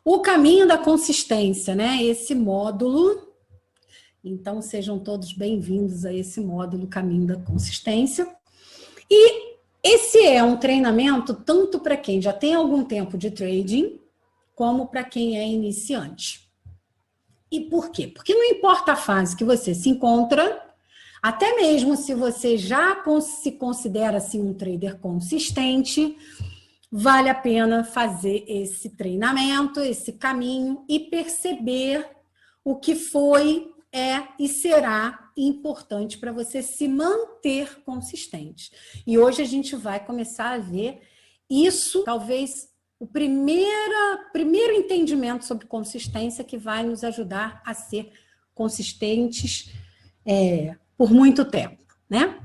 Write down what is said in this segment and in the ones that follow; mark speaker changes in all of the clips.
Speaker 1: O caminho da consistência, né? Esse módulo. Então, sejam todos bem-vindos a esse módulo Caminho da Consistência. E esse é um treinamento tanto para quem já tem algum tempo de trading, como para quem é iniciante. E por quê? Porque não importa a fase que você se encontra, até mesmo se você já se considera assim, um trader consistente, vale a pena fazer esse treinamento, esse caminho e perceber o que foi, é e será importante para você se manter consistente. E hoje a gente vai começar a ver isso, talvez o primeiro entendimento sobre consistência que vai nos ajudar a ser consistentes por muito tempo, né?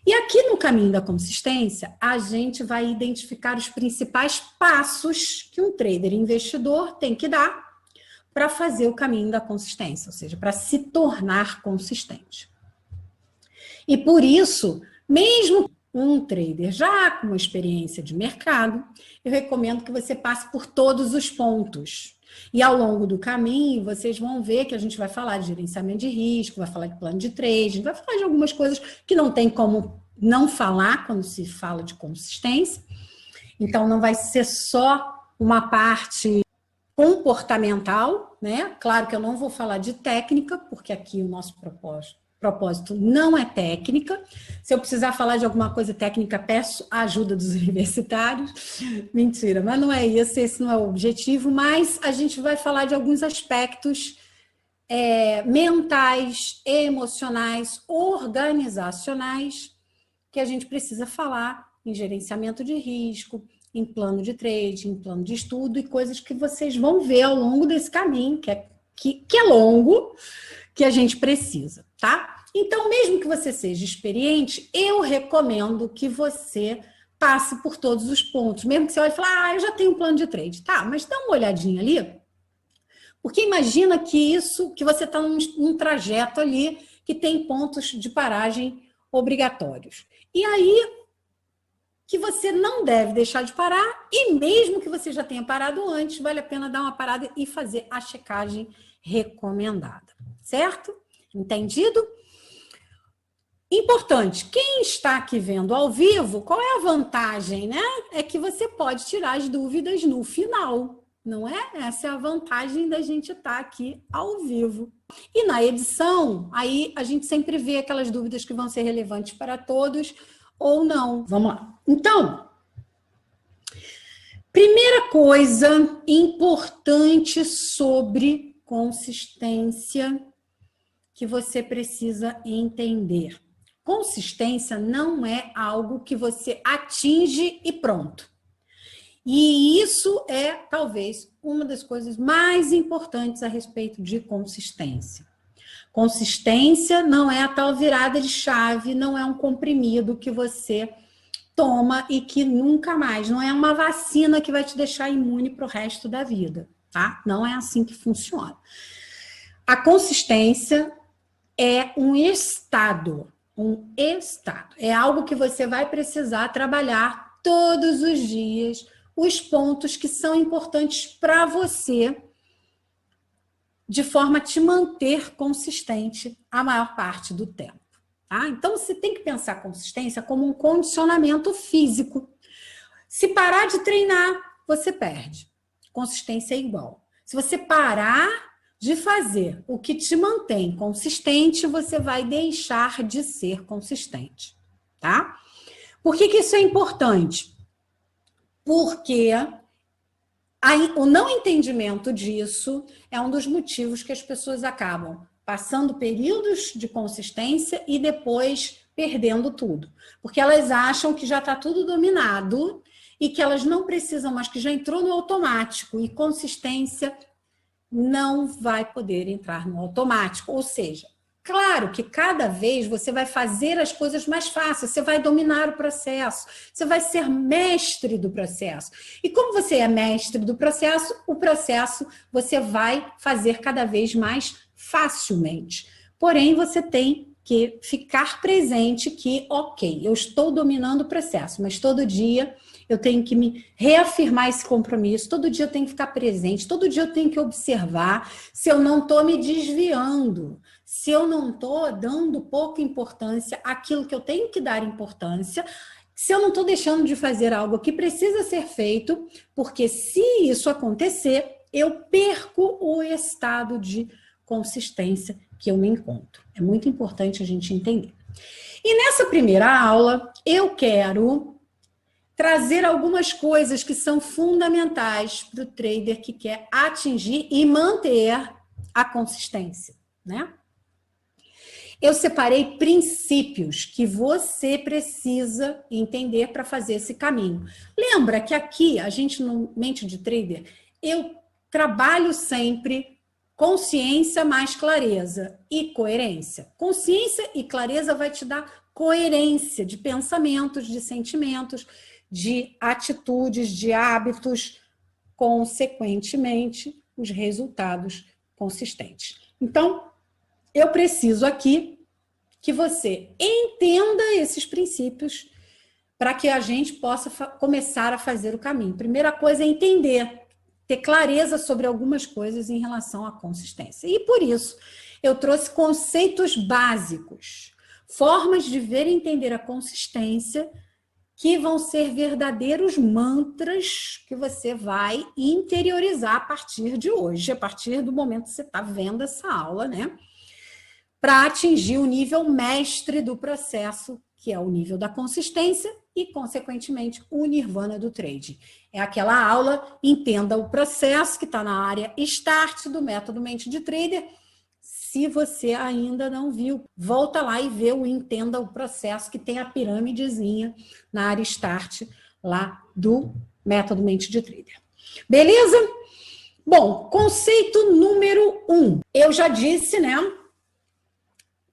Speaker 1: E aqui no caminho da consistência, a gente vai identificar os principais passos que um trader investidor tem que dar para fazer o caminho da consistência, ou seja, para se tornar consistente. E por isso, mesmo um trader já com uma experiência de mercado, eu recomendo que você passe por todos os pontos. E ao longo do caminho, vocês vão ver que a gente vai falar de gerenciamento de risco, vai falar de plano de trading, vai falar de algumas coisas que não tem como não falar quando se fala de consistência. Então, não vai ser só uma parte comportamental, né? Claro que eu não vou falar de técnica, porque aqui o nosso propósito não é técnica. Se eu precisar falar de alguma coisa técnica, peço a ajuda dos universitários. Mentira, mas não é isso, esse não é o objetivo, mas a gente vai falar de alguns aspectos mentais, emocionais, organizacionais, que a gente precisa falar em gerenciamento de risco, em plano de trade, em plano de estudo e coisas que vocês vão ver ao longo desse caminho, que é longo, que a gente precisa, tá? Então, mesmo que você seja experiente, eu recomendo que você passe por todos os pontos, mesmo que você olhe e fale, eu já tenho um plano de trade, tá? Mas dá uma olhadinha ali, porque imagina que você está num trajeto ali que tem pontos de paragem obrigatórios. E aí, que você não deve deixar de parar, e mesmo que você já tenha parado antes, vale a pena dar uma parada e fazer a checagem recomendada, certo? Entendido? Importante, quem está aqui vendo ao vivo, qual é a vantagem, né? É que você pode tirar as dúvidas no final, não é? Essa é a vantagem da gente estar aqui ao vivo. E na edição, aí a gente sempre vê aquelas dúvidas que vão ser relevantes para todos ou não. Vamos lá. Então, primeira coisa importante sobre consistência que você precisa entender. Consistência não é algo que você atinge e pronto. E isso é, talvez, uma das coisas mais importantes a respeito de consistência. Consistência não é a tal virada de chave, não é um comprimido que você toma e que nunca mais, não é uma vacina que vai te deixar imune para o resto da vida, tá? Não é assim que funciona. A consistência é um estado, é algo que você vai precisar trabalhar todos os dias, os pontos que são importantes para você, de forma a te manter consistente a maior parte do tempo. Tá? Então, você tem que pensar a consistência como um condicionamento físico. Se parar de treinar, você perde. Consistência é igual. Se você parar de fazer o que te mantém consistente, você vai deixar de ser consistente. Tá? Por que isso é importante? Porque o não entendimento disso é um dos motivos que as pessoas acabam passando períodos de consistência e depois perdendo tudo. Porque elas acham que já está tudo dominado e que elas não precisam mais, que já entrou no automático. E consistência não vai poder entrar no automático. Ou seja, claro que cada vez você vai fazer as coisas mais fáceis, você vai dominar o processo, você vai ser mestre do processo. E como você é mestre do processo, o processo você vai fazer cada vez mais facilmente. Porém, você tem que ficar presente que, ok, eu estou dominando o processo, mas todo dia eu tenho que me reafirmar esse compromisso, todo dia eu tenho que ficar presente, todo dia eu tenho que observar se eu não estou me desviando, se eu não estou dando pouca importância àquilo que eu tenho que dar importância, se eu não estou deixando de fazer algo que precisa ser feito, porque se isso acontecer, eu perco o estado de consistência que eu me encontro. É muito importante a gente entender. E nessa primeira aula, eu quero trazer algumas coisas que são fundamentais para o trader que quer atingir e manter a consistência, né? Eu separei princípios que você precisa entender para fazer esse caminho. Lembra que aqui, a gente no Mente de Trader, eu trabalho sempre consciência mais clareza e coerência. Consciência e clareza vai te dar coerência de pensamentos, de sentimentos, de atitudes, de hábitos, consequentemente, os resultados consistentes. Então, eu preciso aqui que você entenda esses princípios para que a gente possa começar a fazer o caminho. Primeira coisa é entender, ter clareza sobre algumas coisas em relação à consistência. E por isso, eu trouxe conceitos básicos, formas de ver e entender a consistência que vão ser verdadeiros mantras que você vai interiorizar a partir de hoje, a partir do momento que você está vendo essa aula, né? Para atingir o nível mestre do processo, que é o nível da consistência e, consequentemente, o nirvana do trade. É aquela aula, entenda o processo, que está na área Start do método Mente de Trader. Se você ainda não viu, volta lá e vê o Entenda o Processo, que tem a pirâmidezinha na área Start lá do método Mente de Trader. Beleza? Bom, conceito número 1. Eu já disse, né?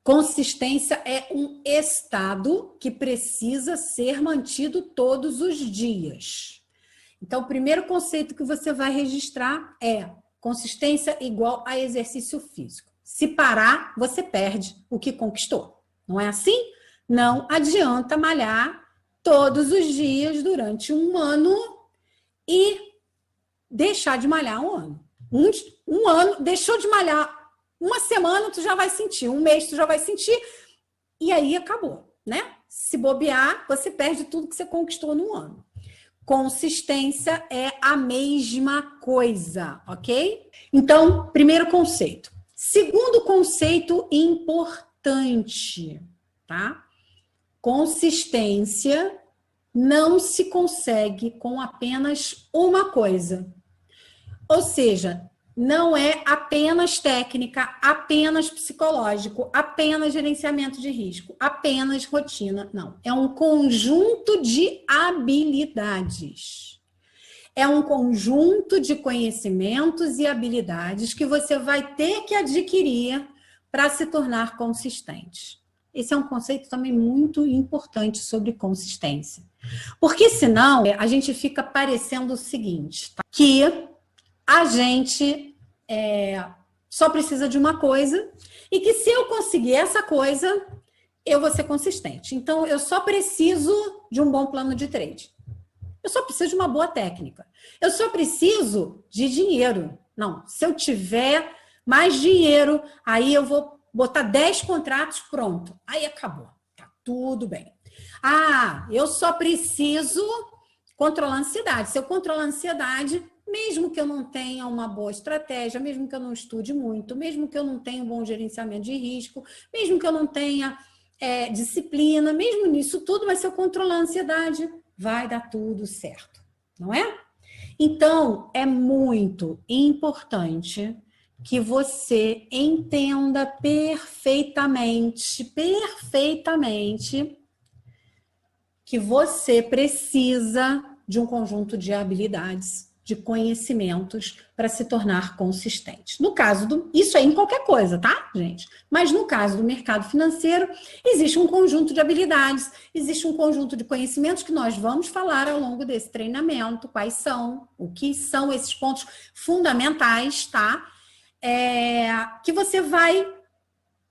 Speaker 1: Consistência é um estado que precisa ser mantido todos os dias. Então, o primeiro conceito que você vai registrar é consistência igual a exercício físico. Se parar, você perde o que conquistou. Não é assim? Não adianta malhar todos os dias durante um ano e deixar de malhar um ano. Um ano, deixou de malhar uma semana, tu já vai sentir, um mês tu já vai sentir, e aí acabou, né? Se bobear, você perde tudo que você conquistou no ano. Consistência é a mesma coisa, ok? Então, primeiro conceito. Segundo conceito importante, tá? Consistência não se consegue com apenas uma coisa. Ou seja, não é apenas técnica, apenas psicológico, apenas gerenciamento de risco, apenas rotina. Não, é um conjunto de habilidades. É um conjunto de conhecimentos e habilidades que você vai ter que adquirir para se tornar consistente. Esse é um conceito também muito importante sobre consistência. Porque senão a gente fica parecendo o seguinte, tá? Que a gente só precisa de uma coisa e que se eu conseguir essa coisa, eu vou ser consistente. Então, eu só preciso de um bom plano de trade. Eu só preciso de uma boa técnica. Eu só preciso de dinheiro. Não, se eu tiver mais dinheiro, aí eu vou botar 10 contratos, pronto. Aí acabou. Tá tudo bem. Ah, eu só preciso controlar a ansiedade. Se eu controlar a ansiedade, mesmo que eu não tenha uma boa estratégia, mesmo que eu não estude muito, mesmo que eu não tenha um bom gerenciamento de risco, mesmo que eu não tenha disciplina, mesmo nisso tudo, mas se eu controlar a ansiedade, vai dar tudo certo, não é? Então, é muito importante que você entenda perfeitamente que você precisa de um conjunto de habilidades, de conhecimentos para se tornar consistente. No caso isso é em qualquer coisa, tá, gente? Mas no caso do mercado financeiro, existe um conjunto de habilidades, existe um conjunto de conhecimentos que nós vamos falar ao longo desse treinamento, quais são, o que são esses pontos fundamentais, tá? Que você vai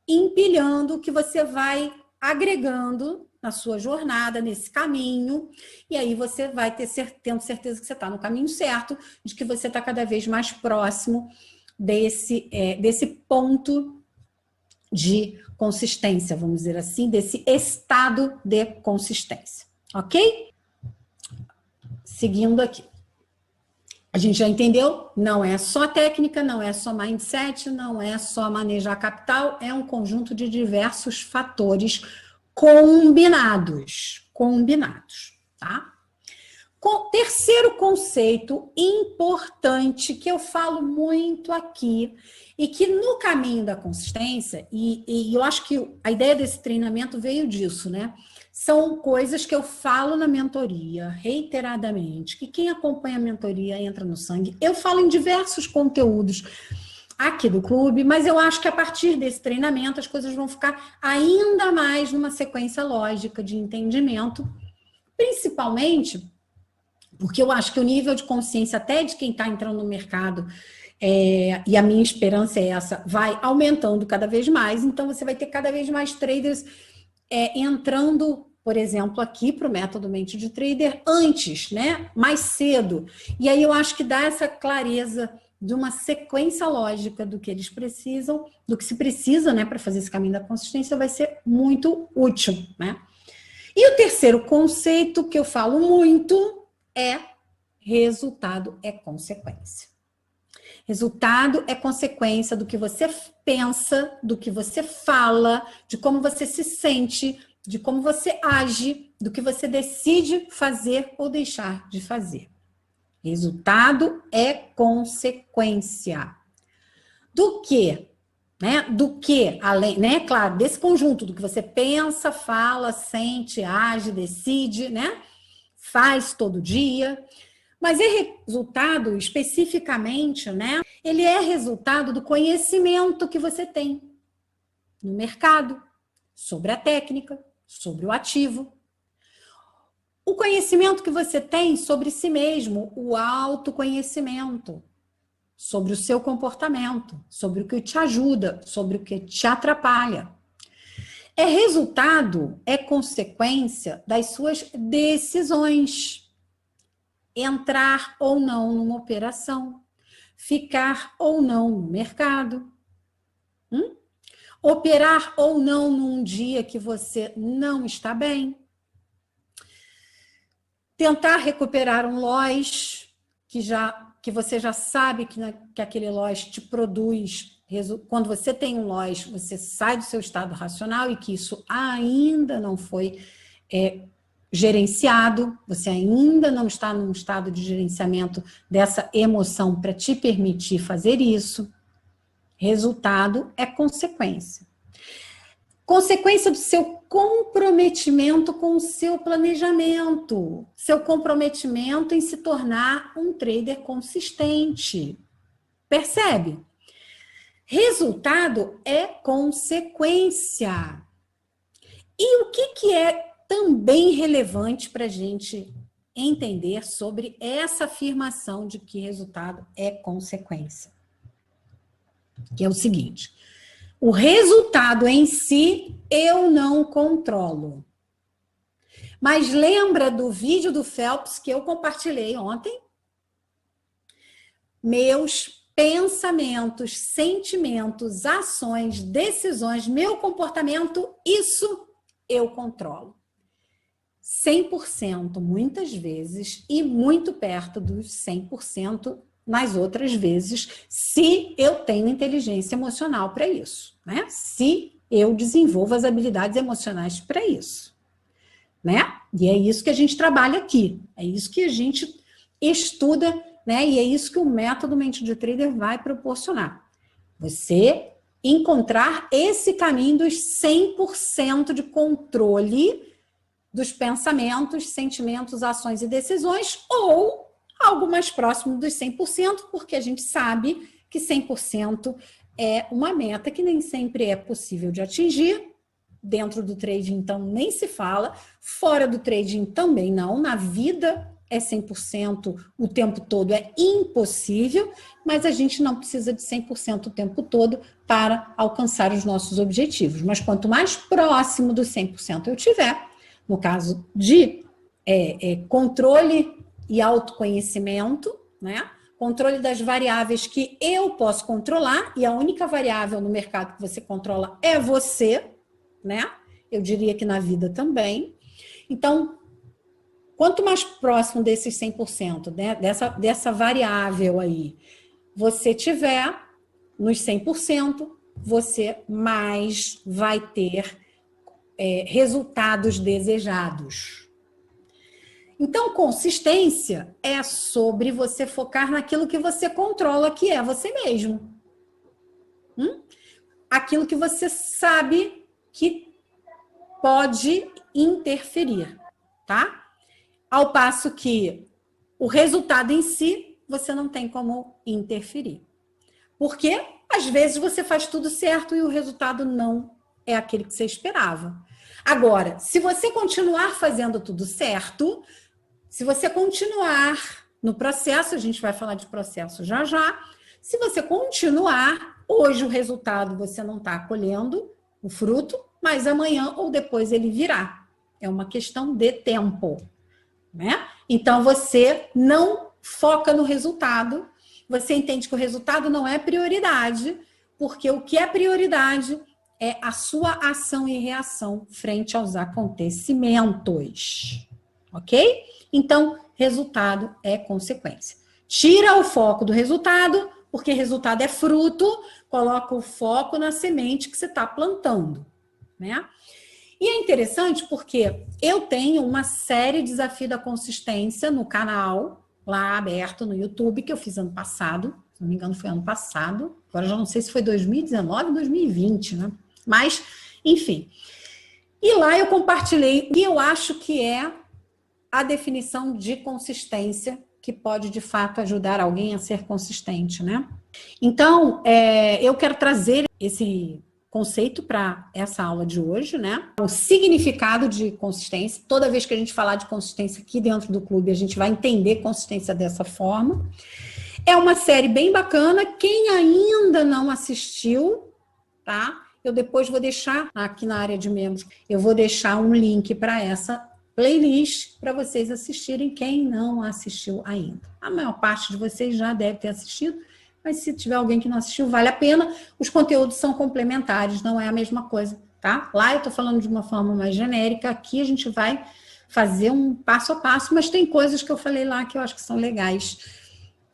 Speaker 1: empilhando, que você vai agregando na sua jornada, nesse caminho, e aí você vai tendo certeza que você está no caminho certo, de que você está cada vez mais próximo desse ponto de consistência, vamos dizer assim, desse estado de consistência, ok? Seguindo aqui. A gente já entendeu? Não é só técnica, não é só mindset, não é só manejar capital, é um conjunto de diversos fatores combinados, tá? Terceiro conceito importante que eu falo muito aqui e que no caminho da consistência, e eu acho que a ideia desse treinamento veio disso, né? São coisas que eu falo na mentoria reiteradamente, que quem acompanha a mentoria entra no sangue. Eu falo em diversos conteúdos aqui do clube, mas eu acho que a partir desse treinamento as coisas vão ficar ainda mais numa sequência lógica de entendimento, principalmente porque eu acho que o nível de consciência até de quem está entrando no mercado, e a minha esperança é essa, vai aumentando cada vez mais, então você vai ter cada vez mais traders entrando, por exemplo, aqui para o método Mente de Trader antes, né? Mais cedo. E aí eu acho que dá essa clareza de uma sequência lógica do que eles precisam, do que se precisa, né, para fazer esse caminho da consistência, vai ser muito útil, né? E o terceiro conceito que eu falo muito é resultado é consequência. Resultado é consequência do que você pensa, do que você fala, de como você se sente, de como você age, do que você decide fazer ou deixar de fazer. Resultado é consequência. Do que? Né? Do que, além, né? Claro, desse conjunto do que você pensa, fala, sente, age, decide, né? Faz todo dia. Mas é resultado, especificamente, né? Ele é resultado do conhecimento que você tem no mercado, sobre a técnica, sobre o ativo. O conhecimento que você tem sobre si mesmo, o autoconhecimento, sobre o seu comportamento, sobre o que te ajuda, sobre o que te atrapalha. É resultado, é consequência das suas decisões. Entrar ou não numa operação, ficar ou não no mercado, operar ou não num dia que você não está bem, tentar recuperar um loss que você já sabe que aquele loss te produz. Quando você tem um loss, você sai do seu estado racional e que isso ainda não foi gerenciado, você ainda não está num estado de gerenciamento dessa emoção para te permitir fazer isso. Resultado é consequência. Consequência do seu comprometimento com o seu planejamento, seu comprometimento em se tornar um trader consistente. Percebe? Resultado é consequência. E o que é também relevante para a gente entender sobre essa afirmação de que resultado é consequência? Que é o seguinte: o resultado em si eu não controlo. Mas lembra do vídeo do Phelps que eu compartilhei ontem? Meus pensamentos, sentimentos, ações, decisões, meu comportamento, isso eu controlo. 100% muitas vezes e muito perto dos 100% nas outras vezes, se eu tenho inteligência emocional para isso, né? Se eu desenvolvo as habilidades emocionais para isso, né? E é isso que a gente trabalha aqui, é isso que a gente estuda, né? E é isso que o método Mente de Trader vai proporcionar. Você encontrar esse caminho dos 100% de controle dos pensamentos, sentimentos, ações e decisões, ou algo mais próximo dos 100%, porque a gente sabe que 100% é uma meta que nem sempre é possível de atingir. Dentro do trading, então, nem se fala. Fora do trading, também não. Na vida é 100% o tempo todo, é impossível, mas a gente não precisa de 100% o tempo todo para alcançar os nossos objetivos. Mas quanto mais próximo do 100% eu tiver, no caso de controle e autoconhecimento, né? Controle das variáveis que eu posso controlar, e a única variável no mercado que você controla é você, né? Eu diria que na vida também. Então, quanto mais próximo desses 100%, né, dessa variável aí, você tiver nos 100%, você mais vai ter resultados desejados. Então, consistência é sobre você focar naquilo que você controla, que é você mesmo. Aquilo que você sabe que pode interferir, tá? Ao passo que o resultado em si, você não tem como interferir. Porque, às vezes, você faz tudo certo e o resultado não é aquele que você esperava. Agora, se você continuar fazendo tudo certo, se você continuar no processo, a gente vai falar de processo já já, se você continuar, hoje o resultado você não está colhendo o fruto, mas amanhã ou depois ele virá. É uma questão de tempo. Né? Então, você não foca no resultado, você entende que o resultado não é prioridade, porque o que é prioridade é a sua ação e reação frente aos acontecimentos, ok? Então, resultado é consequência. Tira o foco do resultado, porque resultado é fruto, coloca o foco na semente que você está plantando, né? E é interessante porque eu tenho uma série de Desafio da Consistência no canal, lá aberto no YouTube, que eu fiz ano passado, se não me engano foi ano passado, agora já não sei se foi 2019 ou 2020, né? Mas, enfim. E lá eu compartilhei o que eu acho que é a definição de consistência, que pode, de fato, ajudar alguém a ser consistente, né? Então, eu quero trazer esse conceito para essa aula de hoje, né? O significado de consistência. Toda vez que a gente falar de consistência aqui dentro do clube, a gente vai entender consistência dessa forma. É uma série bem bacana. Quem ainda não assistiu, tá? Eu depois vou deixar aqui na área de membros, eu vou deixar um link para essa playlist para vocês assistirem, quem não assistiu ainda. A maior parte de vocês já deve ter assistido, mas se tiver alguém que não assistiu, vale a pena. Os conteúdos são complementares, não é a mesma coisa, tá? Lá eu estou falando de uma forma mais genérica, aqui a gente vai fazer um passo a passo, mas tem coisas que eu falei lá que eu acho que são legais.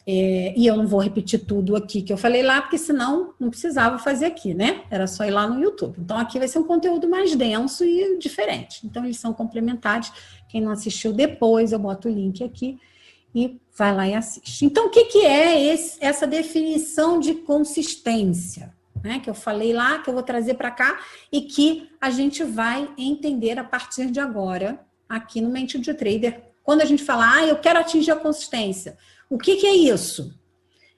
Speaker 1: E eu não vou repetir tudo aqui que eu falei lá, porque senão não precisava fazer aqui, né? Era só ir lá no YouTube. Então, aqui vai ser um conteúdo mais denso e diferente. Então, eles são complementares. Quem não assistiu depois, eu boto o link aqui e vai lá e assiste. Então, o que é essa definição de consistência, né? Que eu falei lá, que eu vou trazer para cá e que a gente vai entender a partir de agora, aqui no Mente de Trader. Quando a gente fala, eu quero atingir a consistência, o que é isso?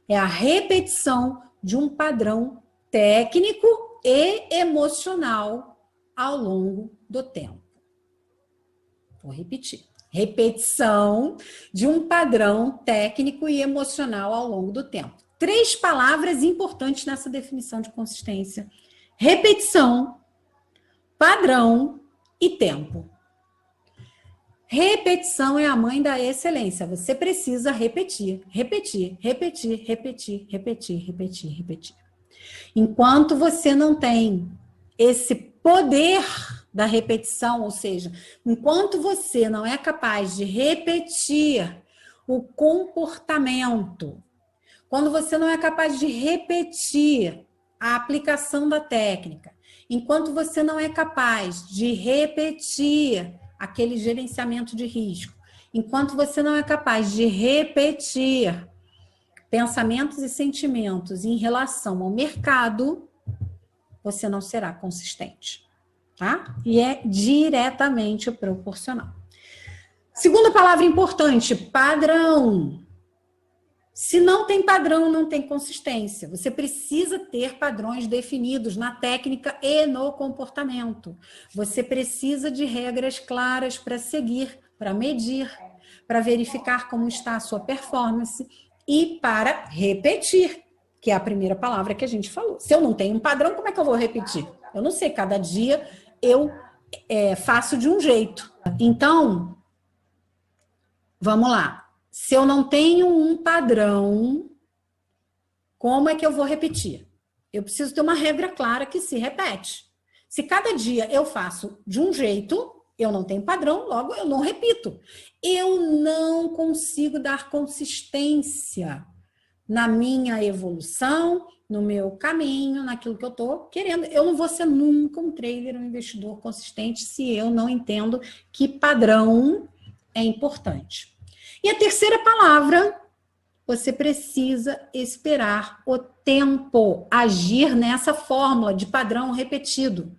Speaker 1: É a repetição de um padrão técnico e emocional ao longo do tempo. Vou repetir. Repetição de um padrão técnico e emocional ao longo do tempo. 3 palavras importantes nessa definição de consistência: repetição, padrão e tempo. Repetição é a mãe da excelência. Você precisa repetir, repetir, repetir, repetir, repetir, repetir, repetir. Enquanto você não tem esse poder da repetição, ou seja, enquanto você não é capaz de repetir o comportamento, quando você não é capaz de repetir a aplicação da técnica, enquanto você não é capaz de repetir aquele gerenciamento de risco, enquanto você não é capaz de repetir pensamentos e sentimentos em relação ao mercado, você não será consistente, tá? E é diretamente proporcional. Segunda palavra importante, padrão. Se não tem padrão, não tem consistência. Você precisa ter padrões definidos na técnica e no comportamento. Você precisa de regras claras para seguir, para medir, para verificar como está a sua performance e para repetir, que é a primeira palavra que a gente falou. Se eu não tenho um padrão, como é que eu vou repetir? Eu não sei, cada dia eu faço de um jeito. Então, vamos lá. Se eu não tenho um padrão, como é que eu vou repetir? Eu preciso ter uma regra clara que se repete. Se cada dia eu faço de um jeito, eu não tenho padrão, logo eu não repito. Eu não consigo dar consistência na minha evolução, no meu caminho, naquilo que eu estou querendo. Eu não vou ser nunca um trader, um investidor consistente se eu não entendo que padrão é importante. E a terceira palavra, você precisa esperar o tempo, agir nessa fórmula de padrão repetido.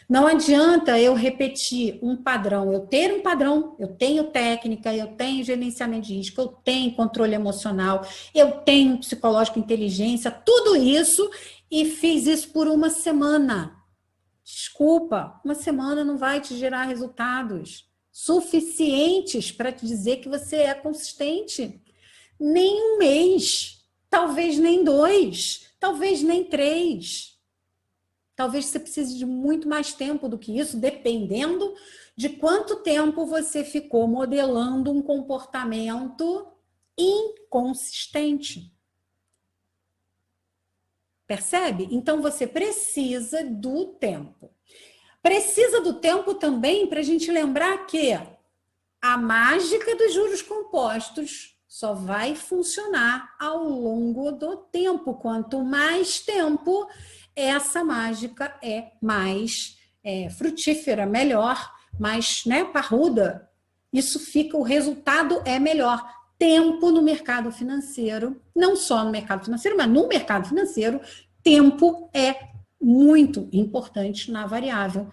Speaker 1: Não adianta eu repetir um padrão, eu ter um padrão, eu tenho técnica, eu tenho gerenciamento de risco, eu tenho controle emocional, eu tenho psicológico, inteligência, tudo isso, e fiz isso por uma semana. Desculpa, uma semana não vai te gerar resultados suficientes para te dizer que você é consistente. Nem um mês, talvez nem 2, talvez nem 3. Talvez você precise de muito mais tempo do que isso, dependendo de quanto tempo você ficou modelando um comportamento inconsistente. Percebe? Então, você precisa do tempo. Precisa do tempo também para a gente lembrar que a mágica dos juros compostos só vai funcionar ao longo do tempo. Quanto mais tempo, essa mágica é mais frutífera, melhor, mais parruda. Isso fica, o resultado é melhor. Tempo no mercado financeiro, não só no mercado financeiro, mas no mercado financeiro, tempo é muito importante na variável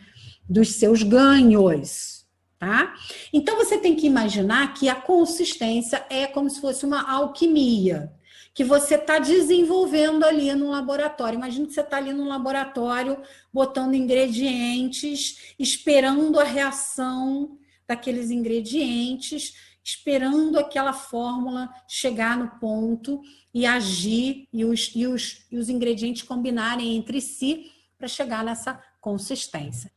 Speaker 1: dos seus ganhos. Tá? Então, você tem que imaginar que a consistência é como se fosse uma alquimia, que você está desenvolvendo ali no laboratório. Imagina que você está ali no laboratório, botando ingredientes, esperando a reação daqueles ingredientes, esperando aquela fórmula chegar no ponto e agir, e os ingredientes combinarem entre si para chegar nessa consistência.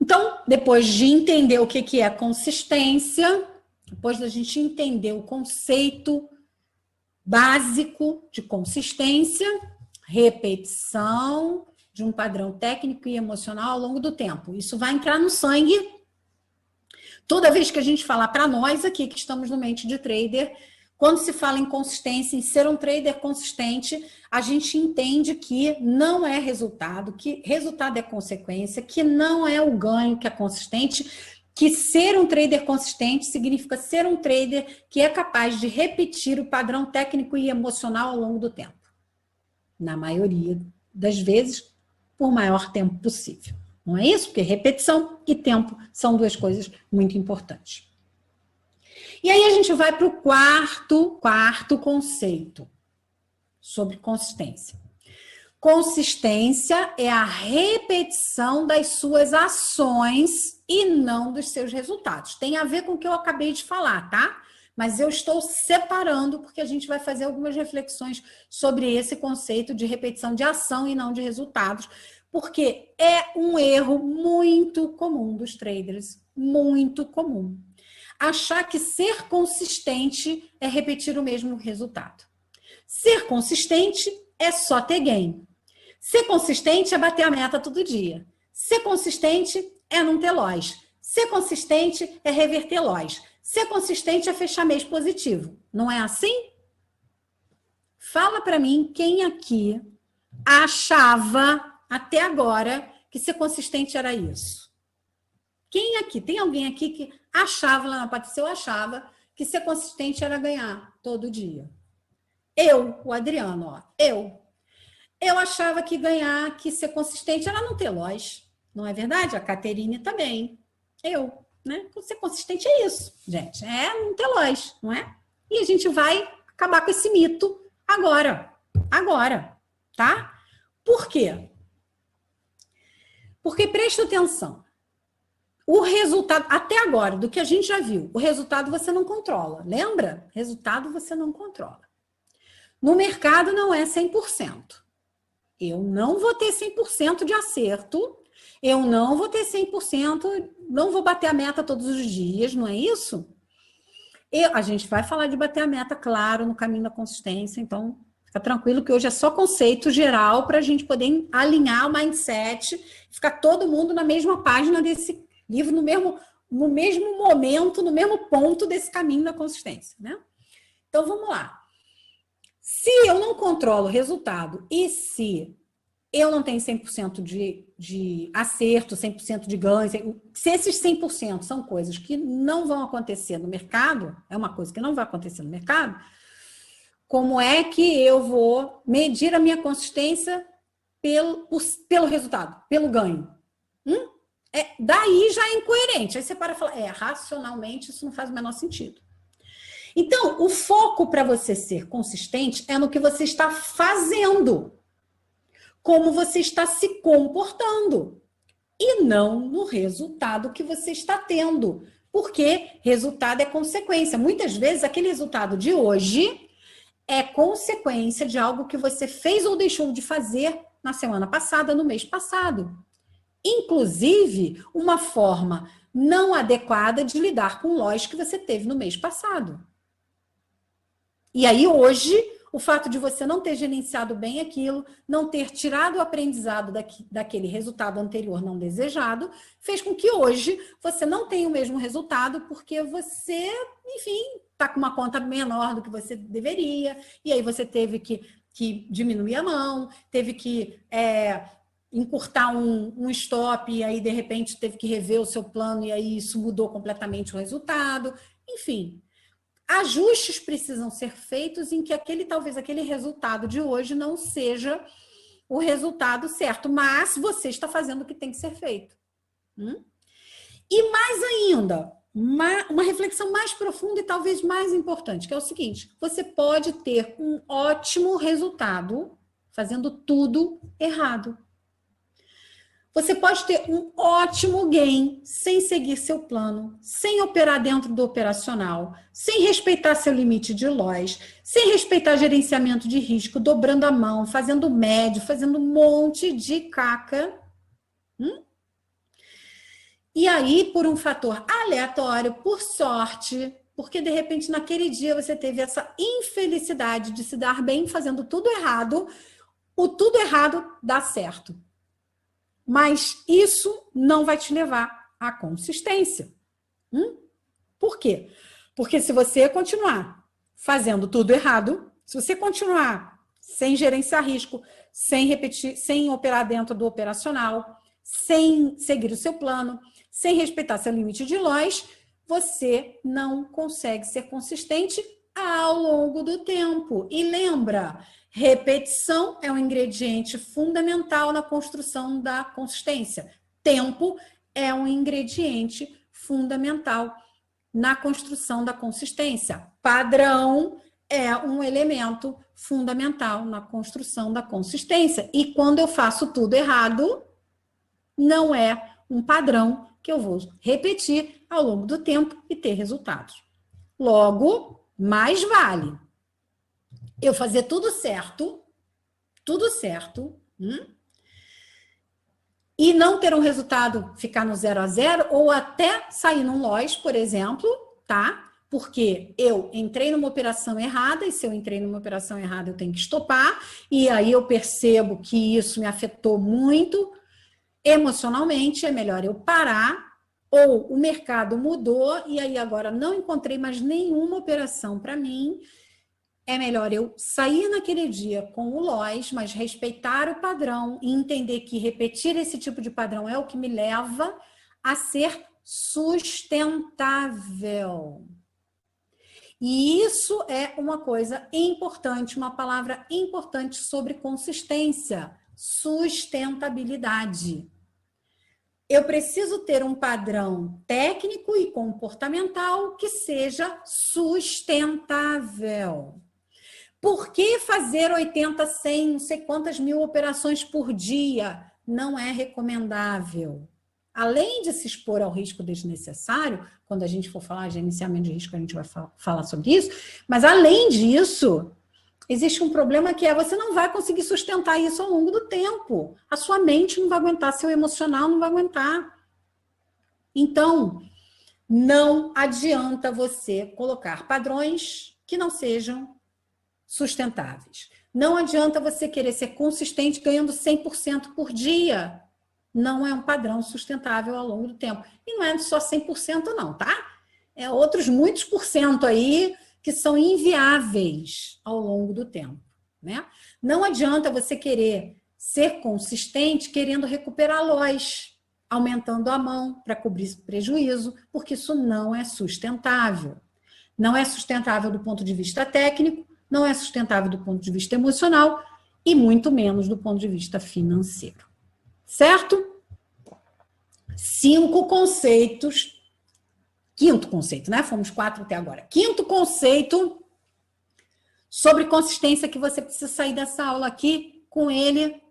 Speaker 1: Então, depois de entender o que é consistência, depois da gente entender o conceito básico de consistência, repetição de um padrão técnico e emocional ao longo do tempo. Isso vai entrar no sangue. Toda vez que a gente falar para nós aqui, que estamos no Mente de Trader, quando se fala em consistência, em ser um trader consistente, a gente entende que não é resultado, que resultado é consequência, que não é o ganho que é consistente, que ser um trader consistente significa ser um trader que é capaz de repetir o padrão técnico e emocional ao longo do tempo. Na maioria das vezes, por maior tempo possível. Não é isso? Porque repetição e tempo são duas coisas muito importantes. E aí a gente vai para o quarto conceito sobre consistência. Consistência é a repetição das suas ações e não dos seus resultados. Tem a ver com o que eu acabei de falar, tá? Mas eu estou separando porque a gente vai fazer algumas reflexões sobre esse conceito de repetição de ação e não de resultados, porque é um erro muito comum dos traders, muito comum. Achar que ser consistente é repetir o mesmo resultado. Ser consistente é só ter gain. Ser consistente é bater a meta todo dia. Ser consistente é não ter loss. Ser consistente é reverter loss. Ser consistente é fechar mês positivo. Não é assim? Fala para mim quem aqui achava até agora que ser consistente era isso. Quem aqui? Tem alguém aqui que achava, lá na Patrícia, eu achava que ser consistente era ganhar todo dia. Eu, o Adriano, ó, eu achava que ganhar, que ser consistente era não ter loss. Não é verdade? A Caterine também. Né? Ser consistente é isso, gente. É não ter loss, não é? E a gente vai acabar com esse mito agora, tá? Por quê? Porque presta atenção. O resultado, até agora, do que a gente já viu, o resultado você não controla, lembra? Resultado você não controla. No mercado não é 100%. Eu não vou ter 100% de acerto, eu não vou ter 100%, não vou bater a meta todos os dias, não é isso? A gente vai falar de bater a meta, claro, no caminho da consistência, então fica tranquilo que hoje é só conceito geral para a gente poder alinhar o mindset, ficar todo mundo na mesma página desse livro, no mesmo momento, no mesmo ponto desse caminho da consistência, né? Então, vamos lá. Se eu não controlo o resultado e se eu não tenho 100% de acerto, 100% de ganho, se esses 100% são coisas que não vão acontecer no mercado, é uma coisa que não vai acontecer no mercado, como é que eu vou medir a minha consistência pelo resultado, pelo ganho? Daí já é incoerente. Aí você para e fala, racionalmente isso não faz o menor sentido. Então, o foco para você ser consistente é no que você está fazendo, como você está se comportando, e não no resultado que você está tendo, porque resultado é consequência. Muitas vezes, aquele resultado de hoje é consequência de algo que você fez ou deixou de fazer na semana passada, no mês passado. Inclusive, uma forma não adequada de lidar com lojas que você teve no mês passado. E aí, hoje, o fato de você não ter gerenciado bem aquilo, não ter tirado o aprendizado daquele resultado anterior não desejado, fez com que hoje você não tenha o mesmo resultado, porque você, enfim, está com uma conta menor do que você deveria, e aí você teve que diminuir a mão, teve que encurtar um stop, e aí, de repente, teve que rever o seu plano, e aí isso mudou completamente o resultado. Enfim, ajustes precisam ser feitos em que talvez aquele resultado de hoje não seja o resultado certo, mas você está fazendo o que tem que ser feito. E mais ainda, uma reflexão mais profunda e talvez mais importante, que é o seguinte: você pode ter um ótimo resultado fazendo tudo errado. Você pode ter um ótimo gain sem seguir seu plano, sem operar dentro do operacional, sem respeitar seu limite de loss, sem respeitar gerenciamento de risco, dobrando a mão, fazendo médio, fazendo um monte de caca. E aí, por um fator aleatório, por sorte, porque de repente naquele dia você teve essa infelicidade de se dar bem fazendo tudo errado, o tudo errado dá certo. Mas isso não vai te levar à consistência. Por quê? Porque se você continuar fazendo tudo errado, se você continuar sem gerenciar risco, sem repetir, sem operar dentro do operacional, sem seguir o seu plano, sem respeitar seu limite de loss, você não consegue ser consistente ao longo do tempo. E lembra, repetição é um ingrediente fundamental na construção da consistência. Tempo é um ingrediente fundamental na construção da consistência. Padrão é um elemento fundamental na construção da consistência. E quando eu faço tudo errado, não é um padrão que eu vou repetir ao longo do tempo e ter resultados. Logo, mais vale eu fazer tudo certo, e não ter um resultado, ficar no 0 a 0, ou até sair num loss, por exemplo, tá? Porque eu entrei numa operação errada, e se eu entrei numa operação errada, eu tenho que estopar, e aí eu percebo que isso me afetou muito emocionalmente, é melhor eu parar, ou o mercado mudou, e aí agora não encontrei mais nenhuma operação para mim, é melhor eu sair naquele dia com o loss, mas respeitar o padrão e entender que repetir esse tipo de padrão é o que me leva a ser sustentável. E isso é uma coisa importante, uma palavra importante sobre consistência: sustentabilidade. Eu preciso ter um padrão técnico e comportamental que seja sustentável. Por que fazer 80, 100, não sei quantas mil operações por dia? Não é recomendável. além de se expor ao risco desnecessário, quando a gente for falar de gerenciamento de risco, a gente vai falar sobre isso, mas além disso, existe um problema que é você não vai conseguir sustentar isso ao longo do tempo. A sua mente não vai aguentar, seu emocional não vai aguentar. Então, não adianta você colocar padrões que não sejam sustentáveis. Não adianta você querer ser consistente ganhando 100% por dia. Não é um padrão sustentável ao longo do tempo. E não é só 100% não, tá? É outros muitos por cento aí que são inviáveis ao longo do tempo, né? Não adianta você querer ser consistente querendo recuperar loss, aumentando a mão para cobrir prejuízo, porque isso não é sustentável. Não é sustentável do ponto de vista técnico, não é sustentável do ponto de vista emocional e muito menos do ponto de vista financeiro. Certo? 5 conceitos. Quinto conceito, né? Fomos 4 até agora. Quinto conceito sobre consistência que você precisa sair dessa aula aqui com ele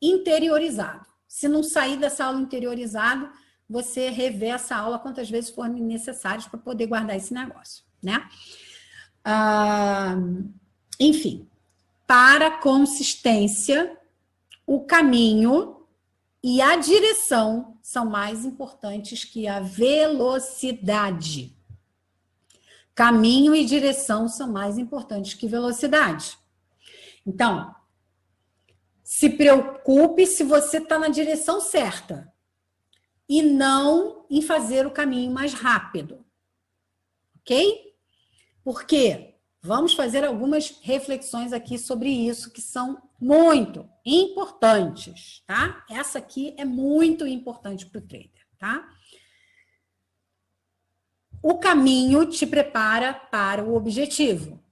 Speaker 1: interiorizado. Se não sair dessa aula interiorizado, você revê essa aula quantas vezes for necessário para poder guardar esse negócio, né? Enfim, para consistência, o caminho e a direção são mais importantes que a velocidade. Caminho e direção são mais importantes que velocidade. Então, se preocupe se você está na direção certa e não em fazer o caminho mais rápido. Ok? Por quê? Vamos fazer algumas reflexões aqui sobre isso que são muito importantes, tá? Essa aqui é muito importante para o trader, tá? O caminho te prepara para o objetivo.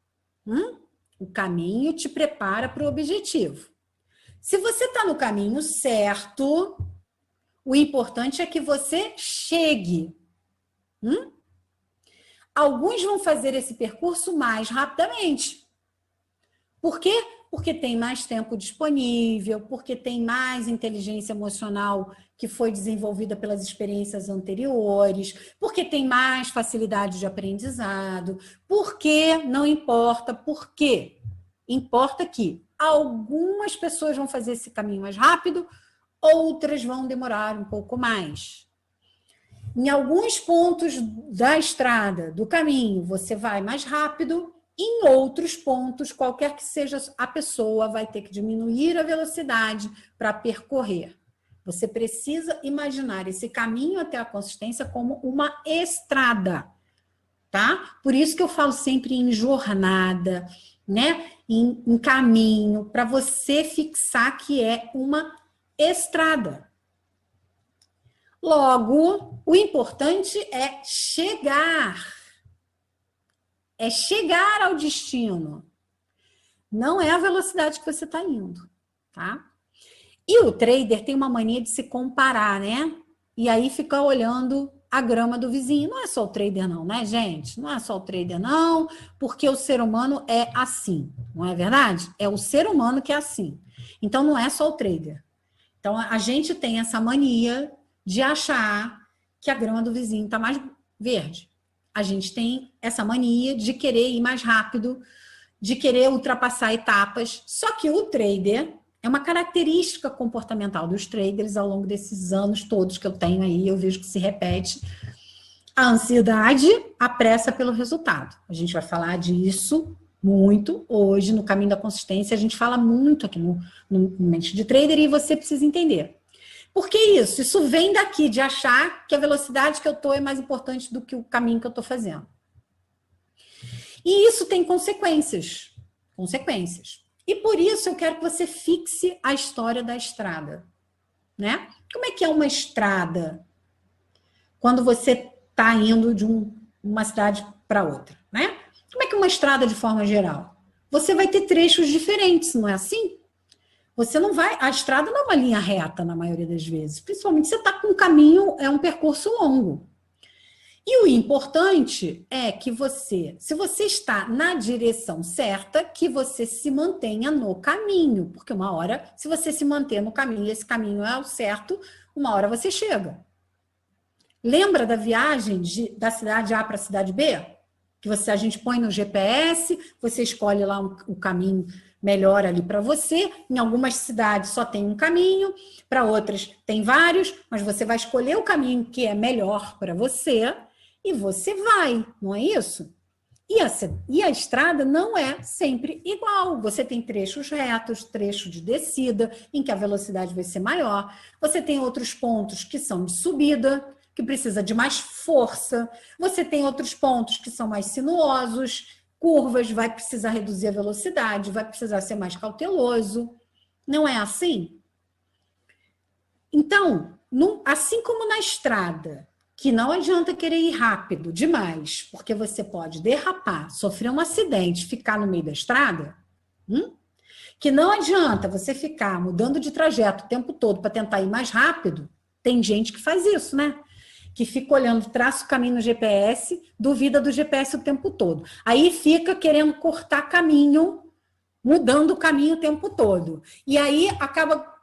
Speaker 1: O caminho te prepara para o objetivo. Se você está no caminho certo, o importante é que você chegue. Alguns vão fazer esse percurso mais rapidamente. Por quê? Porque tem mais tempo disponível, porque tem mais inteligência emocional que foi desenvolvida pelas experiências anteriores, porque tem mais facilidade de aprendizado, porque não importa por quê. Importa que algumas pessoas vão fazer esse caminho mais rápido, outras vão demorar um pouco mais. Em alguns pontos da estrada, do caminho, você vai mais rápido. Em outros pontos, qualquer que seja a pessoa, vai ter que diminuir a velocidade para percorrer. Você precisa imaginar esse caminho até a consistência como uma estrada, tá? Por isso que eu falo sempre em jornada, né? Em caminho, para você fixar que é uma estrada. Logo, o importante é chegar. É chegar ao destino. Não é a velocidade que você está indo, tá? E o trader tem uma mania de se comparar, né? E aí fica olhando a grama do vizinho. Não é só o trader não, né, gente? Não é só o trader não, porque o ser humano é assim, não é verdade? É o ser humano que é assim. Então, não é só o trader. Então, a gente tem essa mania de achar que a grama do vizinho está mais verde. A gente tem essa mania de querer ir mais rápido, de querer ultrapassar etapas. Só que o trader é uma característica comportamental dos traders ao longo desses anos todos que eu tenho aí, eu vejo que se repete. A ansiedade, a pressa pelo resultado. A gente vai falar disso muito hoje no Caminho da Consistência. A gente fala muito aqui no Mente de Trader e você precisa entender. Por que isso? Isso vem daqui, de achar que a velocidade que eu estou é mais importante do que o caminho que eu estou fazendo. E isso tem consequências. E por isso eu quero que você fixe a história da estrada, né? Como é que é uma estrada quando você está indo de uma cidade para outra, né? Como é que é uma estrada de forma geral? Você vai ter trechos diferentes, não é assim? Você não vai... A estrada não é uma linha reta na maioria das vezes. Principalmente se você está com um caminho, é um percurso longo. E o importante é que você, se você está na direção certa, que você se mantenha no caminho. Porque uma hora, se você se manter no caminho, esse caminho é o certo, uma hora você chega. Lembra da viagem da cidade A para a cidade B? Que a gente põe no GPS, você escolhe lá o caminho melhor ali para você. Em algumas cidades só tem um caminho, para outras tem vários, mas você vai escolher o caminho que é melhor para você e você vai, não é isso? E a estrada não é sempre igual. Você tem trechos retos, trecho de descida, em que a velocidade vai ser maior. Você tem outros pontos que são de subida, que precisa de mais força. Você tem outros pontos que são mais sinuosos, curvas, vai precisar reduzir a velocidade, vai precisar ser mais cauteloso. Não é assim? Então, assim como na estrada, que não adianta querer ir rápido demais, porque você pode derrapar, sofrer um acidente, ficar no meio da estrada, que não adianta você ficar mudando de trajeto o tempo todo para tentar ir mais rápido. Tem gente que faz isso, né? Que fica olhando, traça o caminho no GPS, duvida do GPS o tempo todo. Aí fica querendo cortar caminho, mudando o caminho o tempo todo. E aí acaba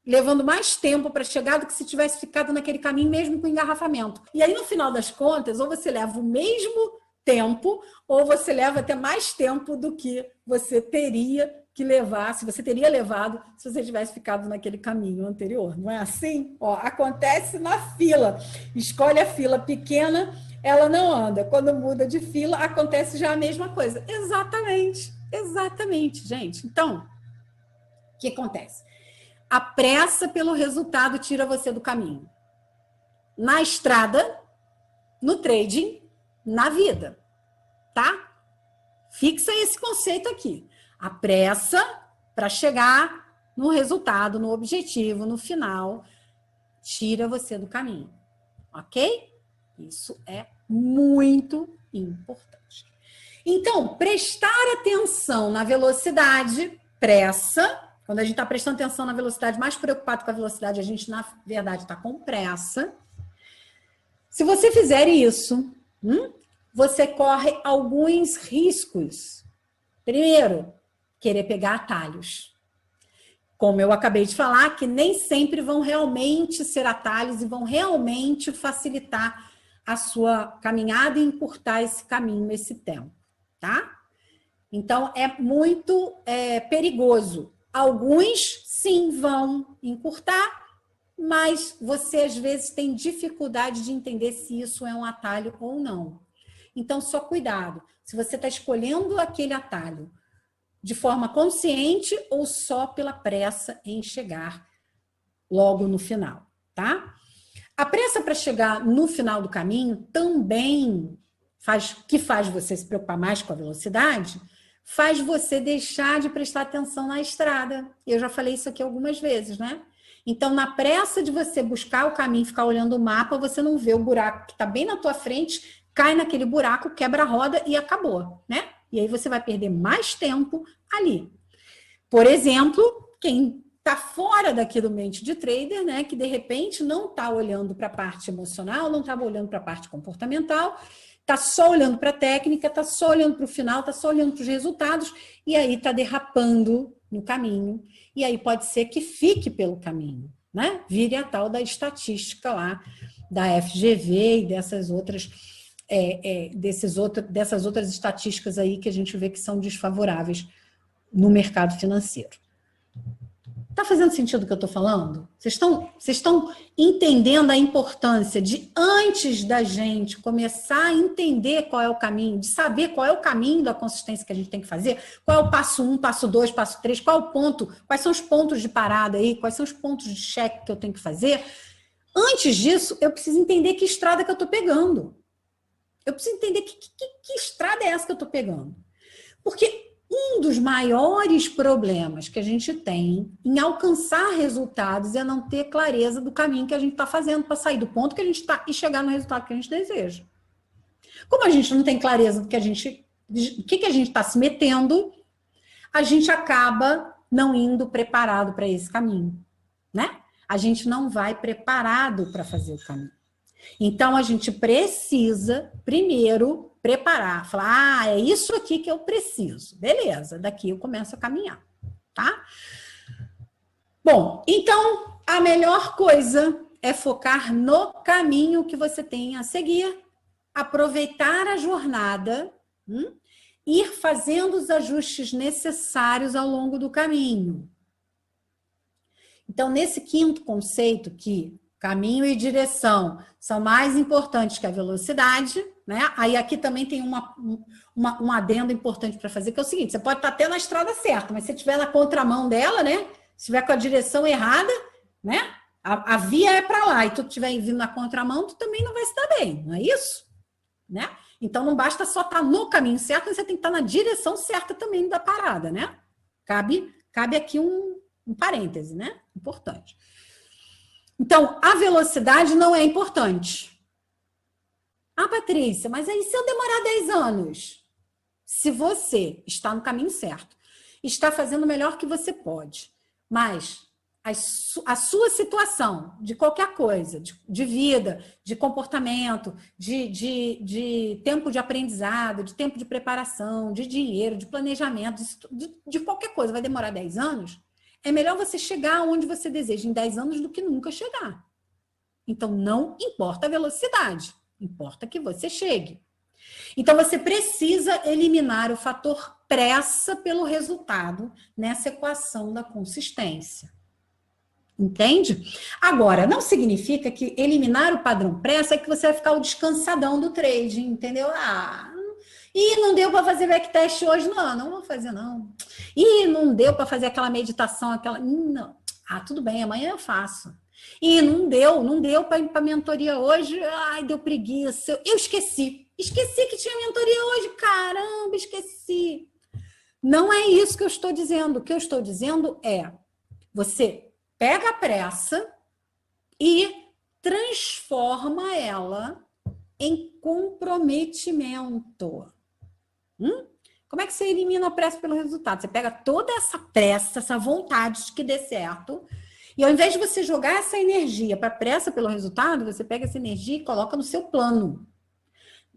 Speaker 1: levando mais tempo para chegar do que se tivesse ficado naquele caminho, mesmo com engarrafamento. E aí, no final das contas, ou você leva o mesmo tempo, ou você leva até mais tempo do que você teria que levar, se você teria levado, se você tivesse ficado naquele caminho anterior. Não é assim? Ó, acontece na fila. Escolhe a fila pequena, ela não anda. Quando muda de fila, acontece já a mesma coisa. Exatamente. Exatamente, gente. Então, o que acontece? A pressa pelo resultado tira você do caminho. Na estrada, no trading, na vida, tá? Fixa esse conceito aqui. A pressa para chegar no resultado, no objetivo, no final, tira você do caminho, ok? Isso é muito importante. Então, prestar atenção na velocidade, pressa. Quando a gente está prestando atenção na velocidade, mais preocupado com a velocidade, a gente, na verdade, está com pressa. Se você fizer isso, você corre alguns riscos. Primeiro, querer pegar atalhos. Como eu acabei de falar, que nem sempre vão realmente ser atalhos e vão realmente facilitar a sua caminhada e encurtar esse caminho, esse tempo, tá? Então, é muito perigoso. Alguns, sim, vão encurtar, mas você, às vezes, tem dificuldade de entender se isso é um atalho ou não. Então, só cuidado. Se você está escolhendo aquele atalho de forma consciente ou só pela pressa em chegar logo no final, tá? A pressa para chegar no final do caminho também faz você se preocupar mais com a velocidade, faz você deixar de prestar atenção na estrada. Eu já falei isso aqui algumas vezes, né? Então, na pressa de você buscar o caminho, ficar olhando o mapa, você não vê o buraco que está bem na tua frente, cai naquele buraco, quebra a roda e acabou, né? E aí você vai perder mais tempo ali. Por exemplo, quem está fora daqui do mente de trader, né? Que de repente não está olhando para a parte emocional, não estava olhando para a parte comportamental, está só olhando para a técnica, está só olhando para o final, está só olhando para os resultados, e aí está derrapando no caminho. E aí pode ser que fique pelo caminho, né? Vire a tal da estatística lá, da FGV e dessas outras, dessas outras estatísticas aí que a gente vê que são desfavoráveis no mercado financeiro. Está fazendo sentido o que eu estou falando? Vocês estão entendendo a importância de, antes da gente começar a entender qual é o caminho, de saber qual é o caminho da consistência que a gente tem que fazer, qual é o passo 1, passo 2, passo 3, qual é o ponto, quais são os pontos de parada aí, quais são os pontos de cheque que eu tenho que fazer. Antes disso, eu preciso entender que estrada que eu estou pegando. Eu preciso entender que estrada é essa que eu estou pegando. Porque um dos maiores problemas que a gente tem em alcançar resultados é não ter clareza do caminho que a gente está fazendo para sair do ponto que a gente está e chegar no resultado que a gente deseja. Como a gente não tem clareza do que a gente está se metendo, a gente acaba não indo preparado para esse caminho, né? A gente não vai preparado para fazer o caminho. Então, a gente precisa, primeiro, preparar. Falar, é isso aqui que eu preciso. Beleza, daqui eu começo a caminhar, tá? Bom, então, a melhor coisa é focar no caminho que você tem a seguir, aproveitar a jornada, ir fazendo os ajustes necessários ao longo do caminho. Então, nesse quinto conceito, que caminho e direção são mais importantes que a velocidade, né? Aí aqui também tem um adendo importante para fazer, que é o seguinte: você pode estar até na estrada certa, mas se estiver na contramão dela, né? Se estiver com a direção errada, né? A via é para lá e tu estiver vindo na contramão, tu também não vai se dar bem, não é isso? Né? Então não basta só estar no caminho certo, você tem que estar na direção certa também da parada, né? Cabe aqui um parêntese, né? Importante. Então, a velocidade não é importante. Ah, Patrícia, mas aí se eu demorar 10 anos? Se você está no caminho certo, está fazendo o melhor que você pode, mas a sua situação de qualquer coisa, de vida, de comportamento, de tempo de aprendizado, de tempo de preparação, de dinheiro, de planejamento, de qualquer coisa, vai demorar 10 anos, é melhor você chegar onde você deseja em 10 anos do que nunca chegar. Então, não importa a velocidade, importa que você chegue. Então, você precisa eliminar o fator pressa pelo resultado nessa equação da consistência. Entende? Agora, não significa que eliminar o padrão pressa é que você vai ficar o descansadão do trading, entendeu? E não deu para fazer backtest hoje, não vou fazer, não. E não deu para fazer aquela meditação, não. Tudo bem, amanhã eu faço. E não deu para ir para mentoria hoje, deu preguiça. Eu esqueci que tinha mentoria hoje, caramba, esqueci. Não é isso que eu estou dizendo. O que eu estou dizendo é, você pega a pressa e transforma ela em comprometimento. Como é que você elimina a pressa pelo resultado? Você pega toda essa pressa, essa vontade de que dê certo, e ao invés de você jogar essa energia para pressa pelo resultado, você pega essa energia e coloca no seu plano.